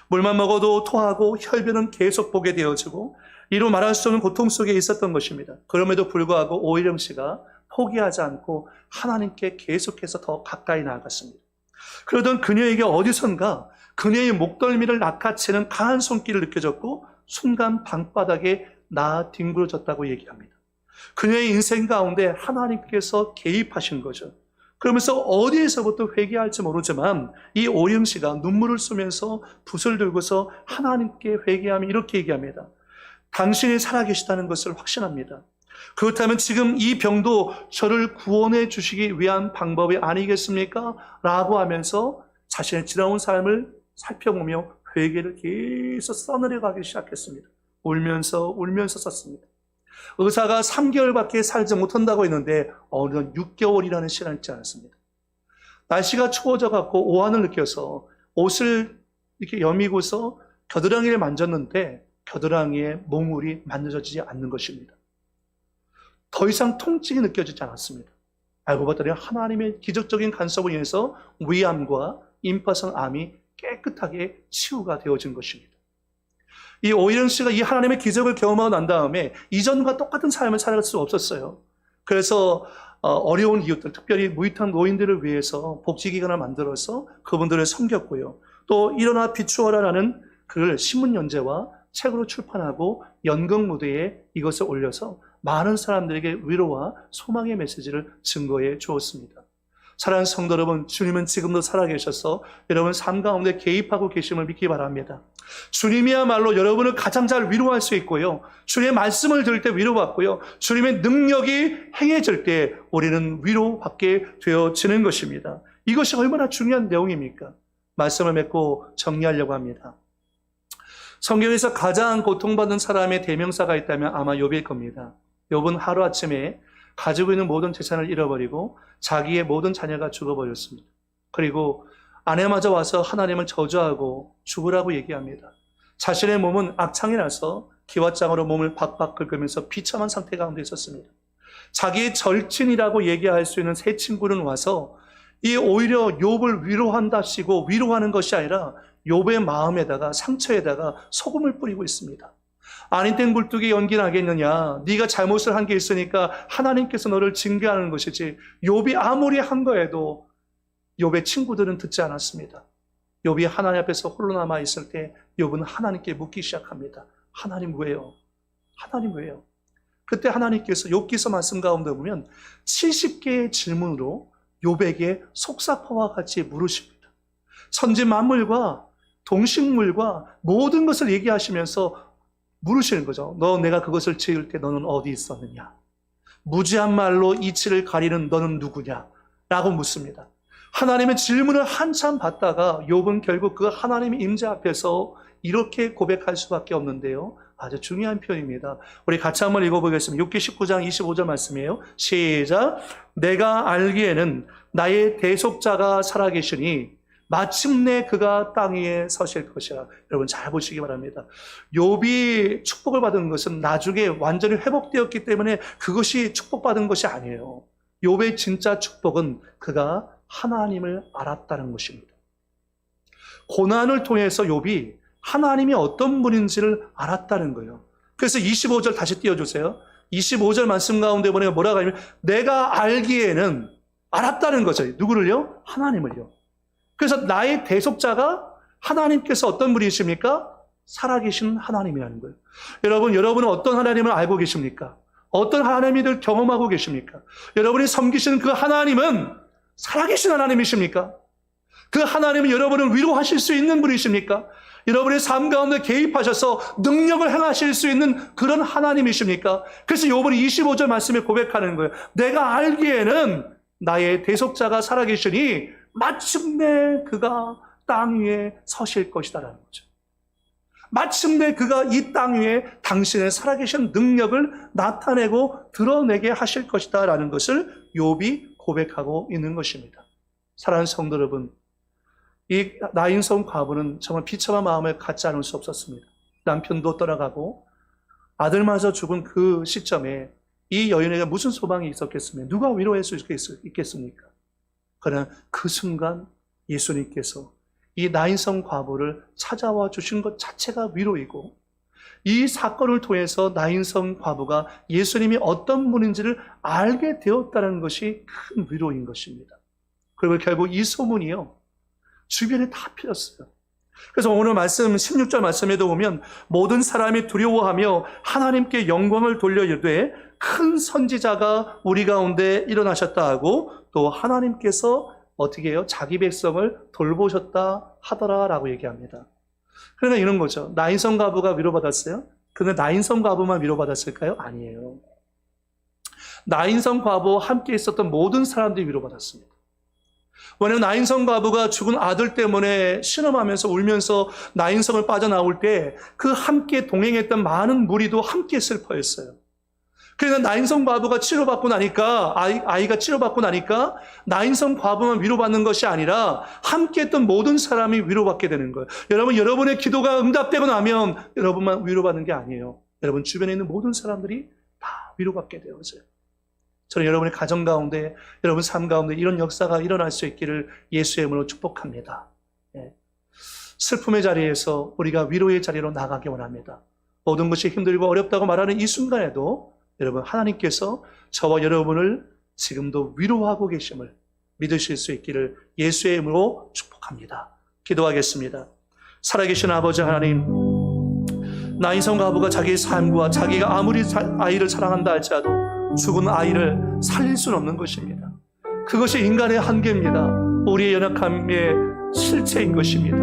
S2: 물만 먹어도 토하고 혈변은 계속 보게 되어지고 이루 말할 수 없는 고통 속에 있었던 것입니다. 그럼에도 불구하고 오해령 씨가 포기하지 않고 하나님께 계속해서 더 가까이 나아갔습니다. 그러던 그녀에게 어디선가 그녀의 목덜미를 낚아채는 강한 손길을 느껴졌고 순간 방바닥에 뒹굴어졌다고 얘기합니다. 그녀의 인생 가운데 하나님께서 개입하신 거죠. 그러면서 어디에서부터 회개할지 모르지만 이 오영 씨가 눈물을 쏘면서 붓을 들고서 하나님께 회개하며 이렇게 얘기합니다. 당신이 살아계시다는 것을 확신합니다. 그렇다면 지금 이 병도 저를 구원해 주시기 위한 방법이 아니겠습니까? 라고 하면서 자신의 지나온 삶을 살펴보며 회개를 계속 써내려 가기 시작했습니다. 울면서 썼습니다. 의사가 3개월밖에 살지 못한다고 했는데 어느덧 6개월이라는 시간이 있지 않았습니다. 날씨가 추워져 갖고 오한을 느껴서 옷을 이렇게 여미고서 겨드랑이를 만졌는데 겨드랑이에 몽울이 만져지지 않는 것입니다. 더 이상 통증이 느껴지지 않았습니다. 알고 봤더니 하나님의 기적적인 간섭을 인해서 위암과 임파선 암이 깨끗하게 치유가 되어진 것입니다. 이 오일영 씨가 이 하나님의 기적을 경험하고 난 다음에 이전과 똑같은 삶을 살아갈 수 없었어요. 그래서 어려운 이웃들, 특별히 무익한 노인들을 위해서 복지기관을 만들어서 그분들을 섬겼고요. 또 일어나 비추어라라는 글을 신문 연재와 책으로 출판하고 연극 무대에 이것을 올려서 많은 사람들에게 위로와 소망의 메시지를 증거해 주었습니다. 사랑하는 성도 여러분, 주님은 지금도 살아계셔서 여러분 삶 가운데 개입하고 계심을 믿기 바랍니다. 주님이야말로 여러분을 가장 잘 위로할 수 있고요. 주님의 말씀을 들을 때 위로받고요. 주님의 능력이 행해질 때 우리는 위로받게 되어지는 것입니다. 이것이 얼마나 중요한 내용입니까? 말씀을 맺고 정리하려고 합니다. 성경에서 가장 고통받는 사람의 대명사가 있다면 아마 욥일 겁니다. 욥은 하루아침에 가지고 있는 모든 재산을 잃어버리고 자기의 모든 자녀가 죽어버렸습니다. 그리고 아내마저 와서 하나님을 저주하고 죽으라고 얘기합니다. 자신의 몸은 악창이 나서 기왓장으로 몸을 박박 긁으면서 비참한 상태 가운데 있었습니다. 자기의 절친이라고 얘기할 수 있는 세 친구는 와서 이 오히려 욥을 위로한답시고 위로하는 것이 아니라 욥의 마음에다가 상처에다가 소금을 뿌리고 있습니다. 아닌 땡 굴뚝에 연기 나겠느냐, 네가 잘못을 한 게 있으니까 하나님께서 너를 징계하는 것이지. 욥이 아무리 한 거에도 욥의 친구들은 듣지 않았습니다. 욥이 하나님 앞에서 홀로 남아 있을 때 욥은 하나님께 묻기 시작합니다. 하나님 왜요? 하나님 왜요? 그때 하나님께서 욥기서 말씀 가운데 보면 70개의 질문으로 욥에게 속사포와 같이 물으십니다. 천지 만물과 동식물과 모든 것을 얘기하시면서 물으시는 거죠. 너 내가 그것을 지을 때 너는 어디 있었느냐? 무지한 말로 이치를 가리는 너는 누구냐? 라고 묻습니다. 하나님의 질문을 한참 받다가 욥은 결국 그 하나님의 임재 앞에서 이렇게 고백할 수밖에 없는데요. 아주 중요한 표현입니다. 우리 같이 한번 읽어보겠습니다. 욥기 19장 25절 말씀이에요. 시작. 내가 알기에는 나의 대속자가 살아계시니 마침내 그가 땅 위에 서실 것이라. 여러분 잘 보시기 바랍니다. 욥이 축복을 받은 것은 나중에 완전히 회복되었기 때문에 그것이 축복받은 것이 아니에요. 욥의 진짜 축복은 그가 하나님을 알았다는 것입니다. 고난을 통해서 욥이 하나님이 어떤 분인지를 알았다는 거예요. 그래서 25절 다시 띄워주세요. 25절 말씀 가운데 보니까 뭐라고 하냐면 내가 알기에는 알았다는 거죠. 누구를요? 하나님을요. 그래서 나의 대속자가 하나님께서 어떤 분이십니까? 살아계신 하나님이라는 거예요. 여러분은 어떤 하나님을 알고 계십니까? 어떤 하나님을 경험하고 계십니까? 여러분이 섬기시는 그 하나님은 살아계신 하나님이십니까? 그 하나님은 여러분을 위로하실 수 있는 분이십니까? 여러분의 삶 가운데 개입하셔서 능력을 행하실 수 있는 그런 하나님이십니까? 그래서 욥은 25절 말씀에 고백하는 거예요. 내가 알기에는 나의 대속자가 살아계시니 마침내 그가 땅 위에 서실 것이다라는 거죠. 마침내 그가 이 땅 위에 당신의 살아계신 능력을 나타내고 드러내게 하실 것이다라는 것을 욥이 고백하고 있는 것입니다. 사랑하는 성도 여러분, 이 나인성 과부는 정말 비참한 마음을 갖지 않을 수 없었습니다. 남편도 떠나가고 아들마저 죽은 그 시점에 이 여인에게 무슨 소망이 있었겠습니까? 누가 위로할 수 있겠습니까? 그러나 그 순간 예수님께서 이 나인성 과부를 찾아와 주신 것 자체가 위로이고 이 사건을 통해서 나인성 과부가 예수님이 어떤 분인지를 알게 되었다는 것이 큰 위로인 것입니다. 그리고 결국 이 소문이요 주변에 다 피었어요. 그래서 오늘 말씀 16절 말씀에도 보면 모든 사람이 두려워하며 하나님께 영광을 돌려 이르되 큰 선지자가 우리 가운데 일어나셨다 하고 또 하나님께서 어떻게 해요? 자기 백성을 돌보셨다 하더라라고 얘기합니다. 그러니까 이런 거죠. 나인성 과부가 위로받았어요? 근데 나인성 과부만 위로받았을까요? 아니에요. 나인성 과부와 함께 있었던 모든 사람들이 위로받았습니다. 왜냐하면 나인성 과부가 죽은 아들 때문에 신음하면서 울면서 나인성을 빠져나올 때 그 함께 동행했던 많은 무리도 함께 슬퍼했어요. 그래서 나인성 과부가 치료받고 나니까 아이가 치료받고 나니까 나인성 과부만 위로받는 것이 아니라 함께했던 모든 사람이 위로받게 되는 거예요. 여러분, 여러분의 기도가 응답되고 나면 여러분만 위로받는 게 아니에요. 여러분 주변에 있는 모든 사람들이 다 위로받게 되어져요. 저는 여러분의 가정 가운데, 여러분 삶 가운데 이런 역사가 일어날 수 있기를 예수의 이름으로 축복합니다. 슬픔의 자리에서 우리가 위로의 자리로 나가기 원합니다. 모든 것이 힘들고 어렵다고 말하는 이 순간에도 여러분, 하나님께서 저와 여러분을 지금도 위로하고 계심을 믿으실 수 있기를 예수의 이름으로 축복합니다. 기도하겠습니다. 살아계신 아버지 하나님, 나인성 과부가 자기의 삶과 자기가 아무리 아이를 사랑한다 할지라도 죽은 아이를 살릴 수는 없는 것입니다. 그것이 인간의 한계입니다. 우리의 연약함의 실체인 것입니다.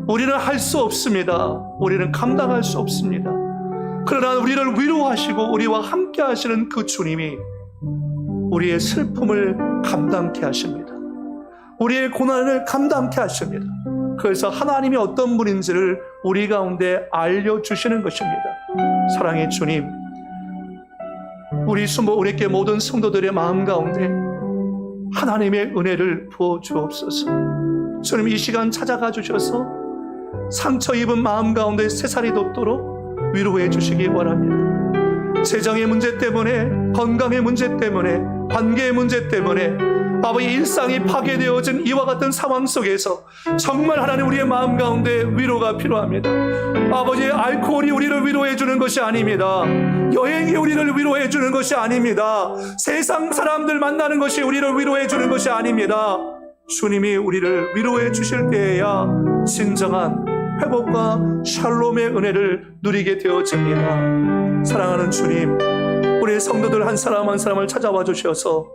S2: 우리는 할 수 없습니다. 우리는 감당할 수 없습니다. 그러나 우리를 위로하시고 우리와 함께 하시는 그 주님이 우리의 슬픔을 감당케 하십니다. 우리의 고난을 감당케 하십니다. 그래서 하나님이 어떤 분인지를 우리 가운데 알려주시는 것입니다. 사랑의 주님, 우리에게 모든 성도들의 마음 가운데 하나님의 은혜를 부어주옵소서. 주님, 이 시간 찾아가 주셔서 상처 입은 마음 가운데 새살이 돋도록 위로해 주시기 원합니다. 재정의 문제 때문에, 건강의 문제 때문에, 관계의 문제 때문에 아버지 일상이 파괴되어진 이와 같은 상황 속에서 정말 하나님 우리의 마음 가운데 위로가 필요합니다. 아버지, 알코올이 우리를 위로해 주는 것이 아닙니다. 여행이 우리를 위로해 주는 것이 아닙니다. 세상 사람들 만나는 것이 우리를 위로해 주는 것이 아닙니다. 주님이 우리를 위로해 주실 때에야 진정한 회복과 샬롬의 은혜를 누리게 되어집니다. 사랑하는 주님, 우리의 성도들 한 사람 한 사람을 찾아와 주셔서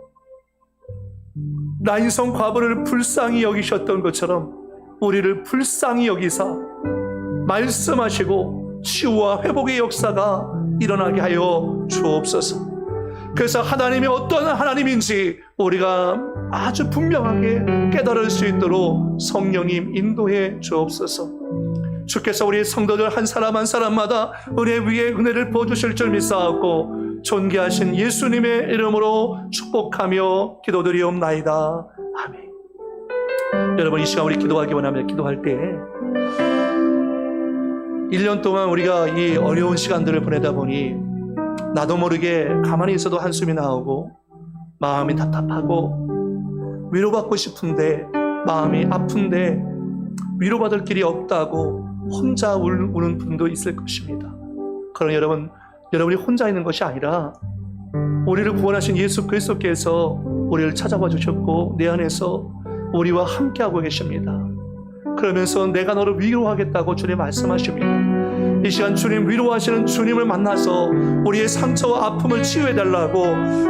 S2: 나인성 과부를 불쌍히 여기셨던 것처럼 우리를 불쌍히 여기사 말씀하시고 치유와 회복의 역사가 일어나게 하여 주옵소서. 그래서 하나님이 어떤 하나님인지 우리가 아주 분명하게 깨달을 수 있도록 성령님 인도해 주옵소서. 주께서 우리 성도들 한 사람 한 사람마다 은혜 위에 은혜를 부어주실 줄 믿사옵고 존귀하신 예수님의 이름으로 축복하며 기도드리옵나이다. 아멘. 여러분, 이 시간 우리 기도하기 원하면 기도할 때 1년 동안 우리가 이 어려운 시간들을 보내다 보니 나도 모르게 가만히 있어도 한숨이 나오고 마음이 답답하고 위로받고 싶은데 마음이 아픈데 위로받을 길이 없다고 혼자 우는 분도 있을 것입니다. 그러나 여러분이 혼자 있는 것이 아니라 우리를 구원하신 예수 그리스도께서 우리를 찾아와 주셨고 내 안에서 우리와 함께하고 계십니다. 그러면서 내가 너를 위로하겠다고 주님 말씀하십니다. 이 시간 주님, 위로하시는 주님을 만나서 우리의 상처와 아픔을 치유해달라고,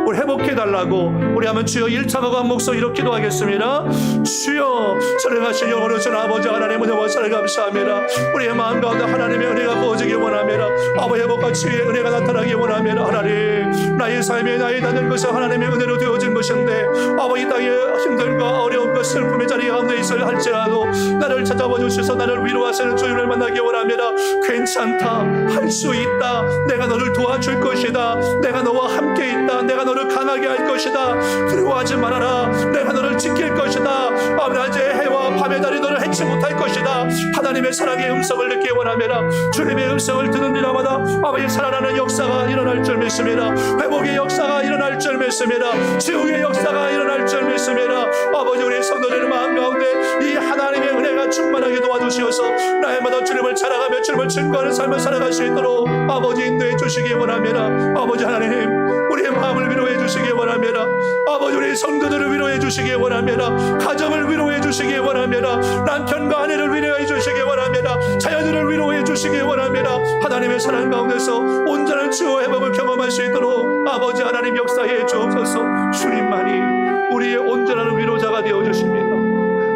S2: 우리 회복해달라고 우리 하면 주여 1차가고 한 목소리로 기도하겠습니다. 주여, 전능하신 영원히 전 아버지 하나님 은혜와 사랑을 감사합니다. 우리의 마음 가운데 하나님의 은혜가 부어지기 원합니다. 아버지 회복과 치유의 은혜가 나타나기 원합니다. 하나님, 나의 삶에 나의 다른 것은 하나님의 은혜로 되어진 것인데 아버지 땅의 힘듦과 어려움과 슬픔의 자리 가운데 있어야 할지라도 나를 찾아와 주셔서 나를 위로하시는 주님을 만나기 원합니다. 괜찮다, 할 수 있다, 내가 너를 도와줄 것이다, 내가 너와 함께 있다, 내가 너를 강하게 할 것이다, 두려워하지 말아라, 내가 너를 지킬 것이다, 낮의 해와 밤의 달이 너를 해치 못할 것이다. 하나님의 사랑의 음성을 듣기 원합니다. 주님의 음성을 듣는 데마다 아버지의 살아나는 역사가 일어날 줄 믿습니다. 회복의 역사가 일어날 줄 믿습니다. 치유의 역사가 일어날 줄 믿습니다. 아버지, 우리 성도들의 마음 가운데 이 하나님의 은혜가 충만하게 도와주시어서 날마다 주님을 자랑하며 주님을 증거하는 삶을 살아갈 수 있도록 아버지 인도해 주시기 원합니다. 아버지 하나님, 우리의 마음을 위로해 주시기 원합니다. 아버지, 우리 성도들을 위로해 주시기 원합니다. 가정을 위로해 주시기 원합니다. 남편과 아내를 위로해 주시기 원합니다. 자녀들을 위로해 주시기 원합니다. 하나님의 사랑 가운데서 온전한 치유 회복을 경험할 수 있도록 아버지 하나님 역사해 주옵소서. 주님만이 우리의 온전한 위로자가 되어 주십니다.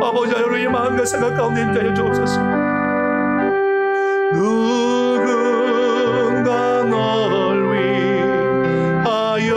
S2: 아버지, 우리의 마음과 생각 가운데 임재해 주옵소서. 누군가 널 위하여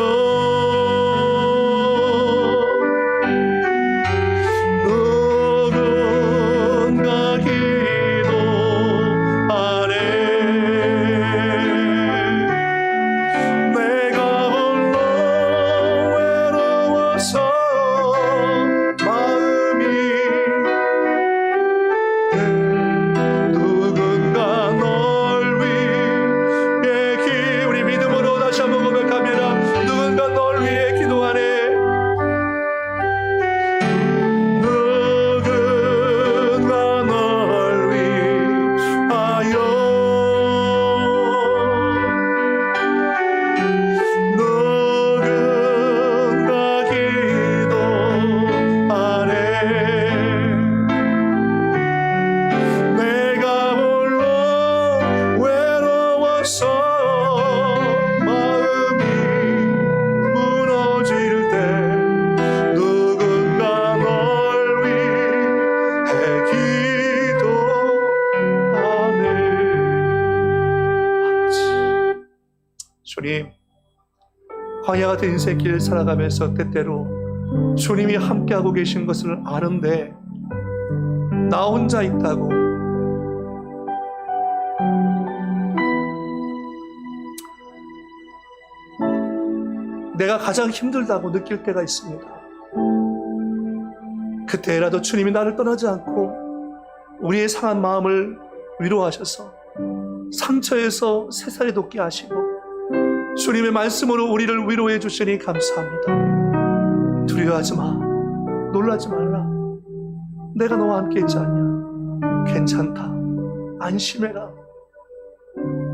S2: 주님, 광야 같은 인생 길 살아가면서 때때로 주님이 함께하고 계신 것을 아는데 나 혼자 있다고, 내가 가장 힘들다고 느낄 때가 있습니다. 그때라도 주님이 나를 떠나지 않고 우리의 상한 마음을 위로하셔서 상처에서 새살이 돋게 하시고 주님의 말씀으로 우리를 위로해 주시니 감사합니다. 두려워하지 마, 놀라지 말라, 내가 너와 함께 있지 않냐, 괜찮다, 안심해라,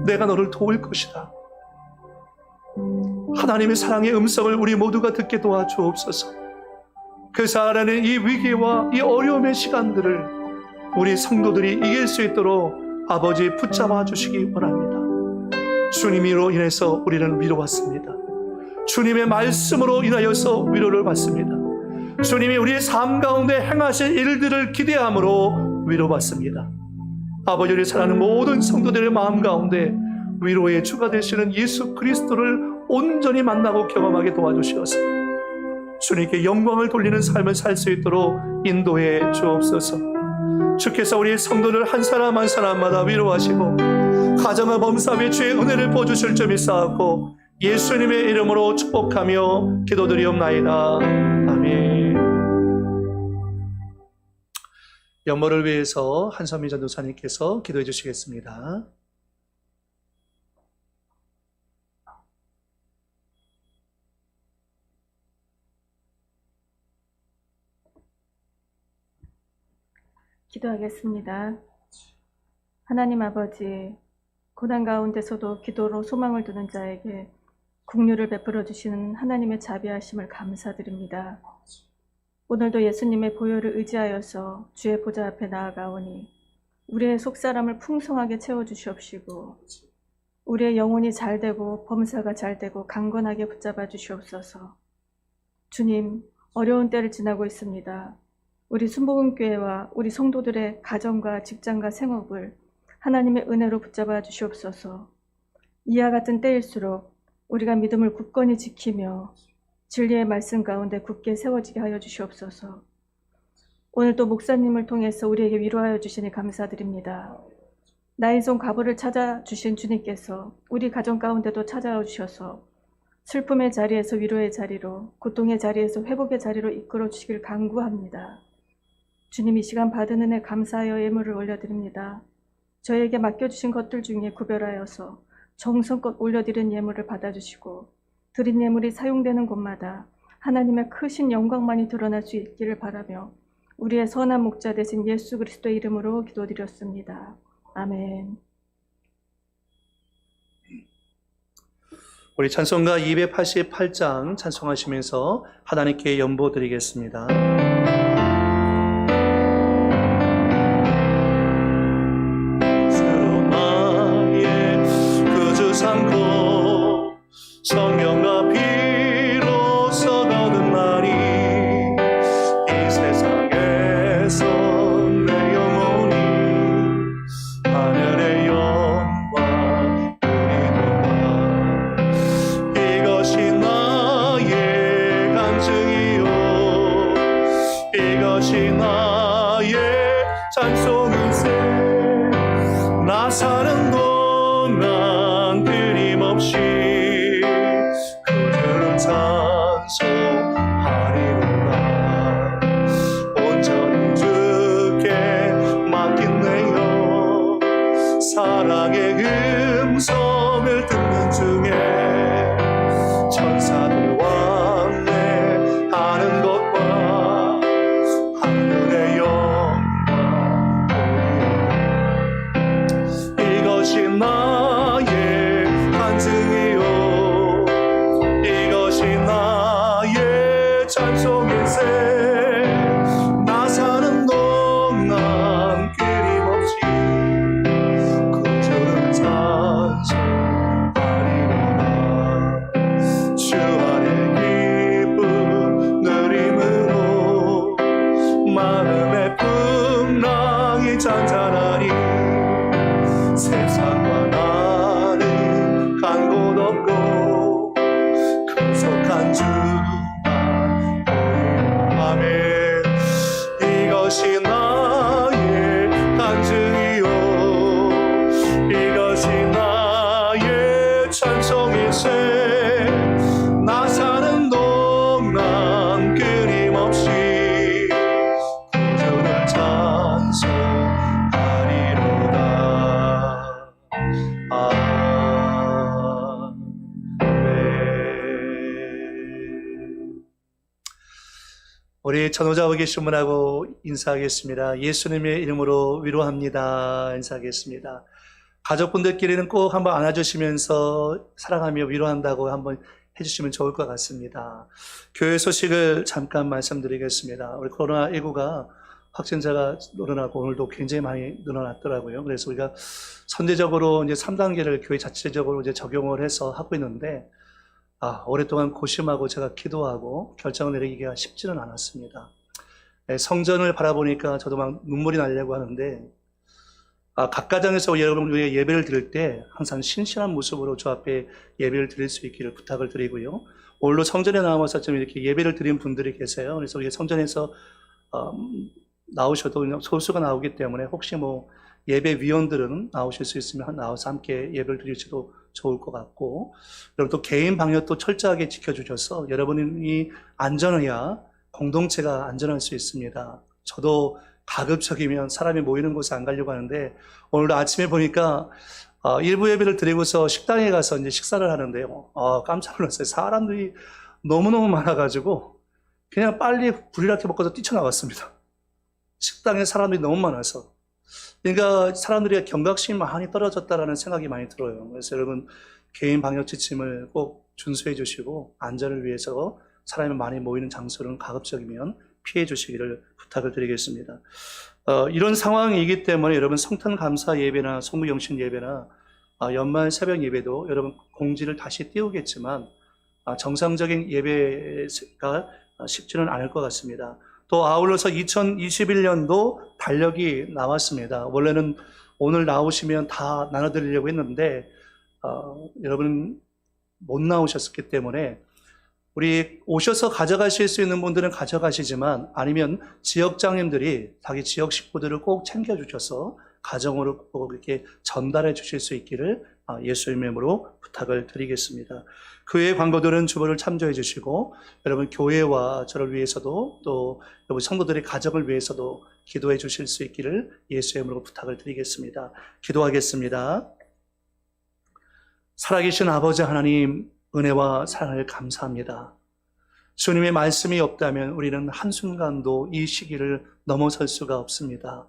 S2: 내가 너를 도울 것이다. 하나님의 사랑의 음성을 우리 모두가 듣게 도와주옵소서. 그 살아가는 이 위기와 이 어려움의 시간들을 우리 성도들이 이길 수 있도록 아버지 붙잡아 주시기 원합니다. 주님으로 인해서 우리는 위로받습니다. 주님의 말씀으로 인하여서 위로를 받습니다. 주님이 우리의 삶 가운데 행하실 일들을 기대함으로 위로받습니다. 아버지, 우리 사랑하는 모든 성도들의 마음 가운데 위로의 주가 되시는 예수 그리스도를 온전히 만나고 경험하게 도와주시어서 주님께 영광을 돌리는 삶을 살 수 있도록 인도해 주옵소서. 주께서 우리 성도를 한 사람 한 사람마다 위로하시고 가정과 범사 위에 주의 은혜를 부어주실 줄 믿사옵고 예수님의 이름으로 축복하며 기도드리옵나이다. 아멘. 영모를 위해서 한선미 전도사님께서 기도해 주시겠습니다.
S3: 기도하겠습니다. 하나님 아버지, 고난 가운데서도 기도로 소망을 두는 자에게 긍휼을 베풀어 주시는 하나님의 자비하심을 감사드립니다. 오늘도 예수님의 보혈을 의지하여서 주의 보좌 앞에 나아가오니 우리의 속사람을 풍성하게 채워주시옵시고 우리의 영혼이 잘되고 범사가 잘되고 강건하게 붙잡아 주시옵소서. 주님, 어려운 때를 지나고 있습니다. 우리 순복음교회와 우리 성도들의 가정과 직장과 생업을 하나님의 은혜로 붙잡아 주시옵소서. 이와 같은 때일수록 우리가 믿음을 굳건히 지키며 진리의 말씀 가운데 굳게 세워지게 하여 주시옵소서. 오늘도 목사님을 통해서 우리에게 위로하여 주시니 감사드립니다. 나의 손 과부를 찾아주신 주님께서 우리 가정 가운데도 찾아와 주셔서 슬픔의 자리에서 위로의 자리로, 고통의 자리에서 회복의 자리로 이끌어 주시길 간구합니다. 주님, 이 시간 받은 은혜 감사하여 예물을 올려드립니다. 저에게 맡겨주신 것들 중에 구별하여서 정성껏 올려드린 예물을 받아주시고 드린 예물이 사용되는 곳마다 하나님의 크신 영광만이 드러날 수 있기를 바라며 우리의 선한 목자 되신 예수 그리스도의 이름으로 기도드렸습니다. 아멘.
S2: 우리 찬송가 288장 찬송하시면서 하나님께 연보드리겠습니다. 성령과 피로서 거듭 나니 이 세상에서 내 영혼이 하늘의 영광 누리도다. 이것이 나의 간증이요, 이것이 나의 찬송일세. 나 사는 동안 끊임없이 찬송하리로다. 온전히 주께 맡긴네요. 사랑의 음성을 듣는 중에 천사들 왕래하는 것과 하늘의 영광 보리로다. 이것이 나의 간증이요, 이것이 나의 찬송일세. 나 사는 동안 끊임없이 그 주를 찬송하리로다. 곳에 나 사는 동안 끊임없이 구주를 찬송하리로다. 아멘. 우리 전호자에게 신문하고 인사하겠습니다. 예수님의 이름으로 위로합니다. 인사하겠습니다. 가족분들끼리는 꼭 한번 안아주시면서 사랑하며 위로한다고 한번 해주시면 좋을 것 같습니다. 교회 소식을 잠깐 말씀드리겠습니다. 우리 코로나19가 확진자가 늘어나고 오늘도 굉장히 많이 늘어났더라고요. 그래서 우리가 선제적으로 이제 3단계를 교회 자체적으로 이제 적용을 해서 하고 있는데, 오랫동안 고심하고 제가 기도하고 결정을 내리기가 쉽지는 않았습니다. 성전을 바라보니까 저도 막 눈물이 나려고 하는데, 각 가정에서 여러분 위해 예배를 드릴 때 항상 신실한 모습으로 주 앞에 예배를 드릴 수 있기를 부탁을 드리고요. 오늘도 성전에 나와서 좀 이렇게 예배를 드린 분들이 계세요. 그래서 우리 성전에서 나오셔도 소수가 나오기 때문에 혹시 뭐 예배 위원들은 나오실 수 있으면 나와서 함께 예배를 드리셔도 좋을 것 같고, 여러분 또 개인 방역도 철저하게 지켜주셔서 여러분이 안전해야 공동체가 안전할 수 있습니다. 저도 가급적이면 사람이 모이는 곳에 안 가려고 하는데, 오늘도 아침에 보니까 일부 예배를 드리고서 식당에 가서 이제 식사를 하는데요. 깜짝 놀랐어요. 사람들이 너무너무 많아가지고 그냥 빨리 불이라게 먹고서 뛰쳐나왔습니다. 식당에 사람들이 너무 많아서. 그러니까 사람들의 경각심이 많이 떨어졌다라는 생각이 많이 들어요. 그래서 여러분 개인 방역 지침을 꼭 준수해 주시고 안전을 위해서 사람이 많이 모이는 장소는 가급적이면 피해 주시기를 부탁을 드리겠습니다. 이런 상황이기 때문에 여러분 성탄 감사 예배나 성무영신 예배나 연말 새벽 예배도 여러분 공지를 다시 띄우겠지만 정상적인 예배가 쉽지는 않을 것 같습니다. 또 아울러서 2021년도 달력이 나왔습니다. 원래는 오늘 나오시면 다 나눠드리려고 했는데 여러분 못 나오셨기 때문에 우리 오셔서 가져가실 수 있는 분들은 가져가시지만, 아니면 지역장님들이 자기 지역 식구들을 꼭 챙겨주셔서 가정으로 꼭 이렇게 전달해 주실 수 있기를 예수의 이름으로 부탁을 드리겠습니다. 그 외의 광고들은 주보를 참조해 주시고, 여러분 교회와 저를 위해서도 또 여러분 성도들의 가정을 위해서도 기도해 주실 수 있기를 예수의 이름으로 부탁을 드리겠습니다. 기도하겠습니다. 살아계신 아버지 하나님, 은혜와 사랑을 감사합니다. 주님의 말씀이 없다면 우리는 한순간도 이 시기를 넘어설 수가 없습니다.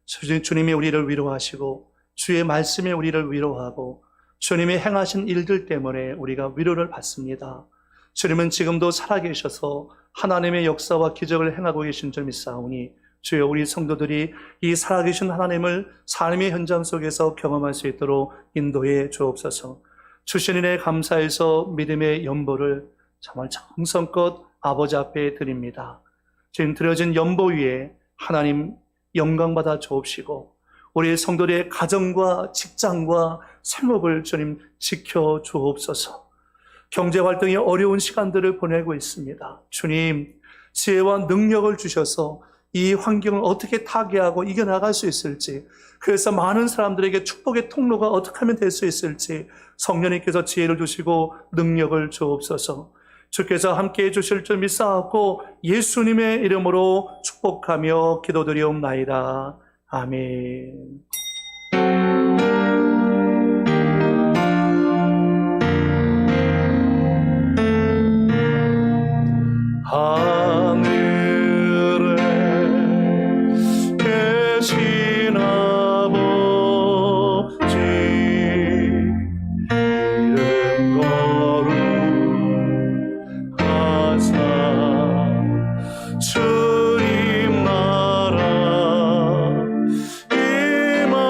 S2: 주님이 우리를 위로하시고 주의 말씀이 우리를 위로하고 주님이 행하신 일들 때문에 우리가 위로를 받습니다. 주님은 지금도 살아계셔서 하나님의 역사와 기적을 행하고 계신 줄 믿사오니 주여 우리 성도들이 이 살아계신 하나님을 삶의 현장 속에서 경험할 수 있도록 인도해 주옵소서. 주신 은혜 감사해서 믿음의 연보를 정말 정성껏 아버지 앞에 드립니다. 지금 드려진 연보 위에 하나님 영광받아 주옵시고 우리 성도들의 가정과 직장과 생업을 주님 지켜 주옵소서. 경제활동이 어려운 시간들을 보내고 있습니다. 주님 지혜와 능력을 주셔서 이 환경을 어떻게 타개하고 이겨나갈 수 있을지, 그래서 많은 사람들에게 축복의 통로가 어떻게 하면 될 수 있을지 성령님께서 지혜를 주시고 능력을 주옵소서. 주께서 함께해 주실 줄 믿사옵고 예수님의 이름으로 축복하며 기도드리옵나이다. 아멘.
S5: 주님 나라 임하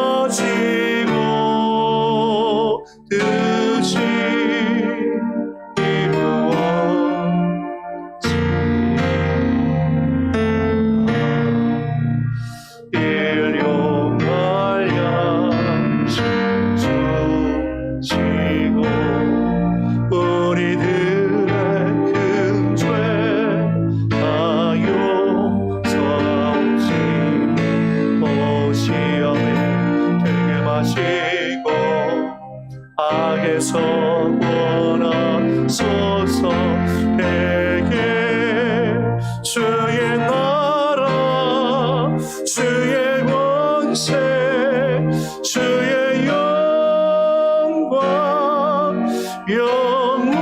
S2: 영원히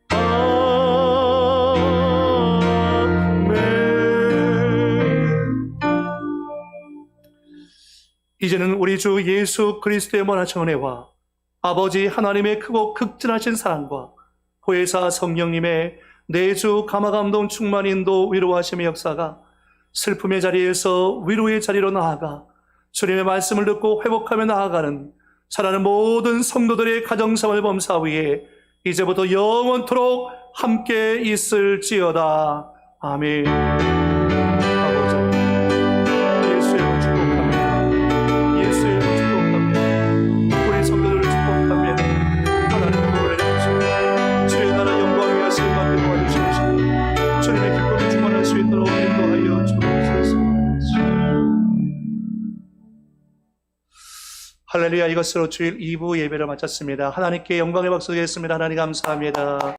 S2: 아멘. 이제는 우리 주 예수 그리스도의 무한하신 은혜와 아버지 하나님의 크고 극진하신 사랑과 보혜사 성령님의 내주 감화감동 충만 인도 위로하심의 역사가 슬픔의 자리에서 위로의 자리로 나아가 주님의 말씀을 듣고 회복하며 나아가는 사랑하는 모든 성도들의 가정생활 범사 위에 이제부터 영원토록 함께 있을지어다. 아멘. 아버지, 예수의 이름을 축복하며 예수의 이름을 축복하며 우리 성도들을 축복하며 하나님의 복을 내려주시고 주의 나라 영광 위하여 세움받게 도와주시옵시고 주님의 기쁨이 충만할 수 있도록 인도하여 주옵소서. 할렐루야. 이것으로 주일 2부 예배를 마쳤습니다. 하나님께 영광의 박수 드리겠습니다. 하나님 감사합니다.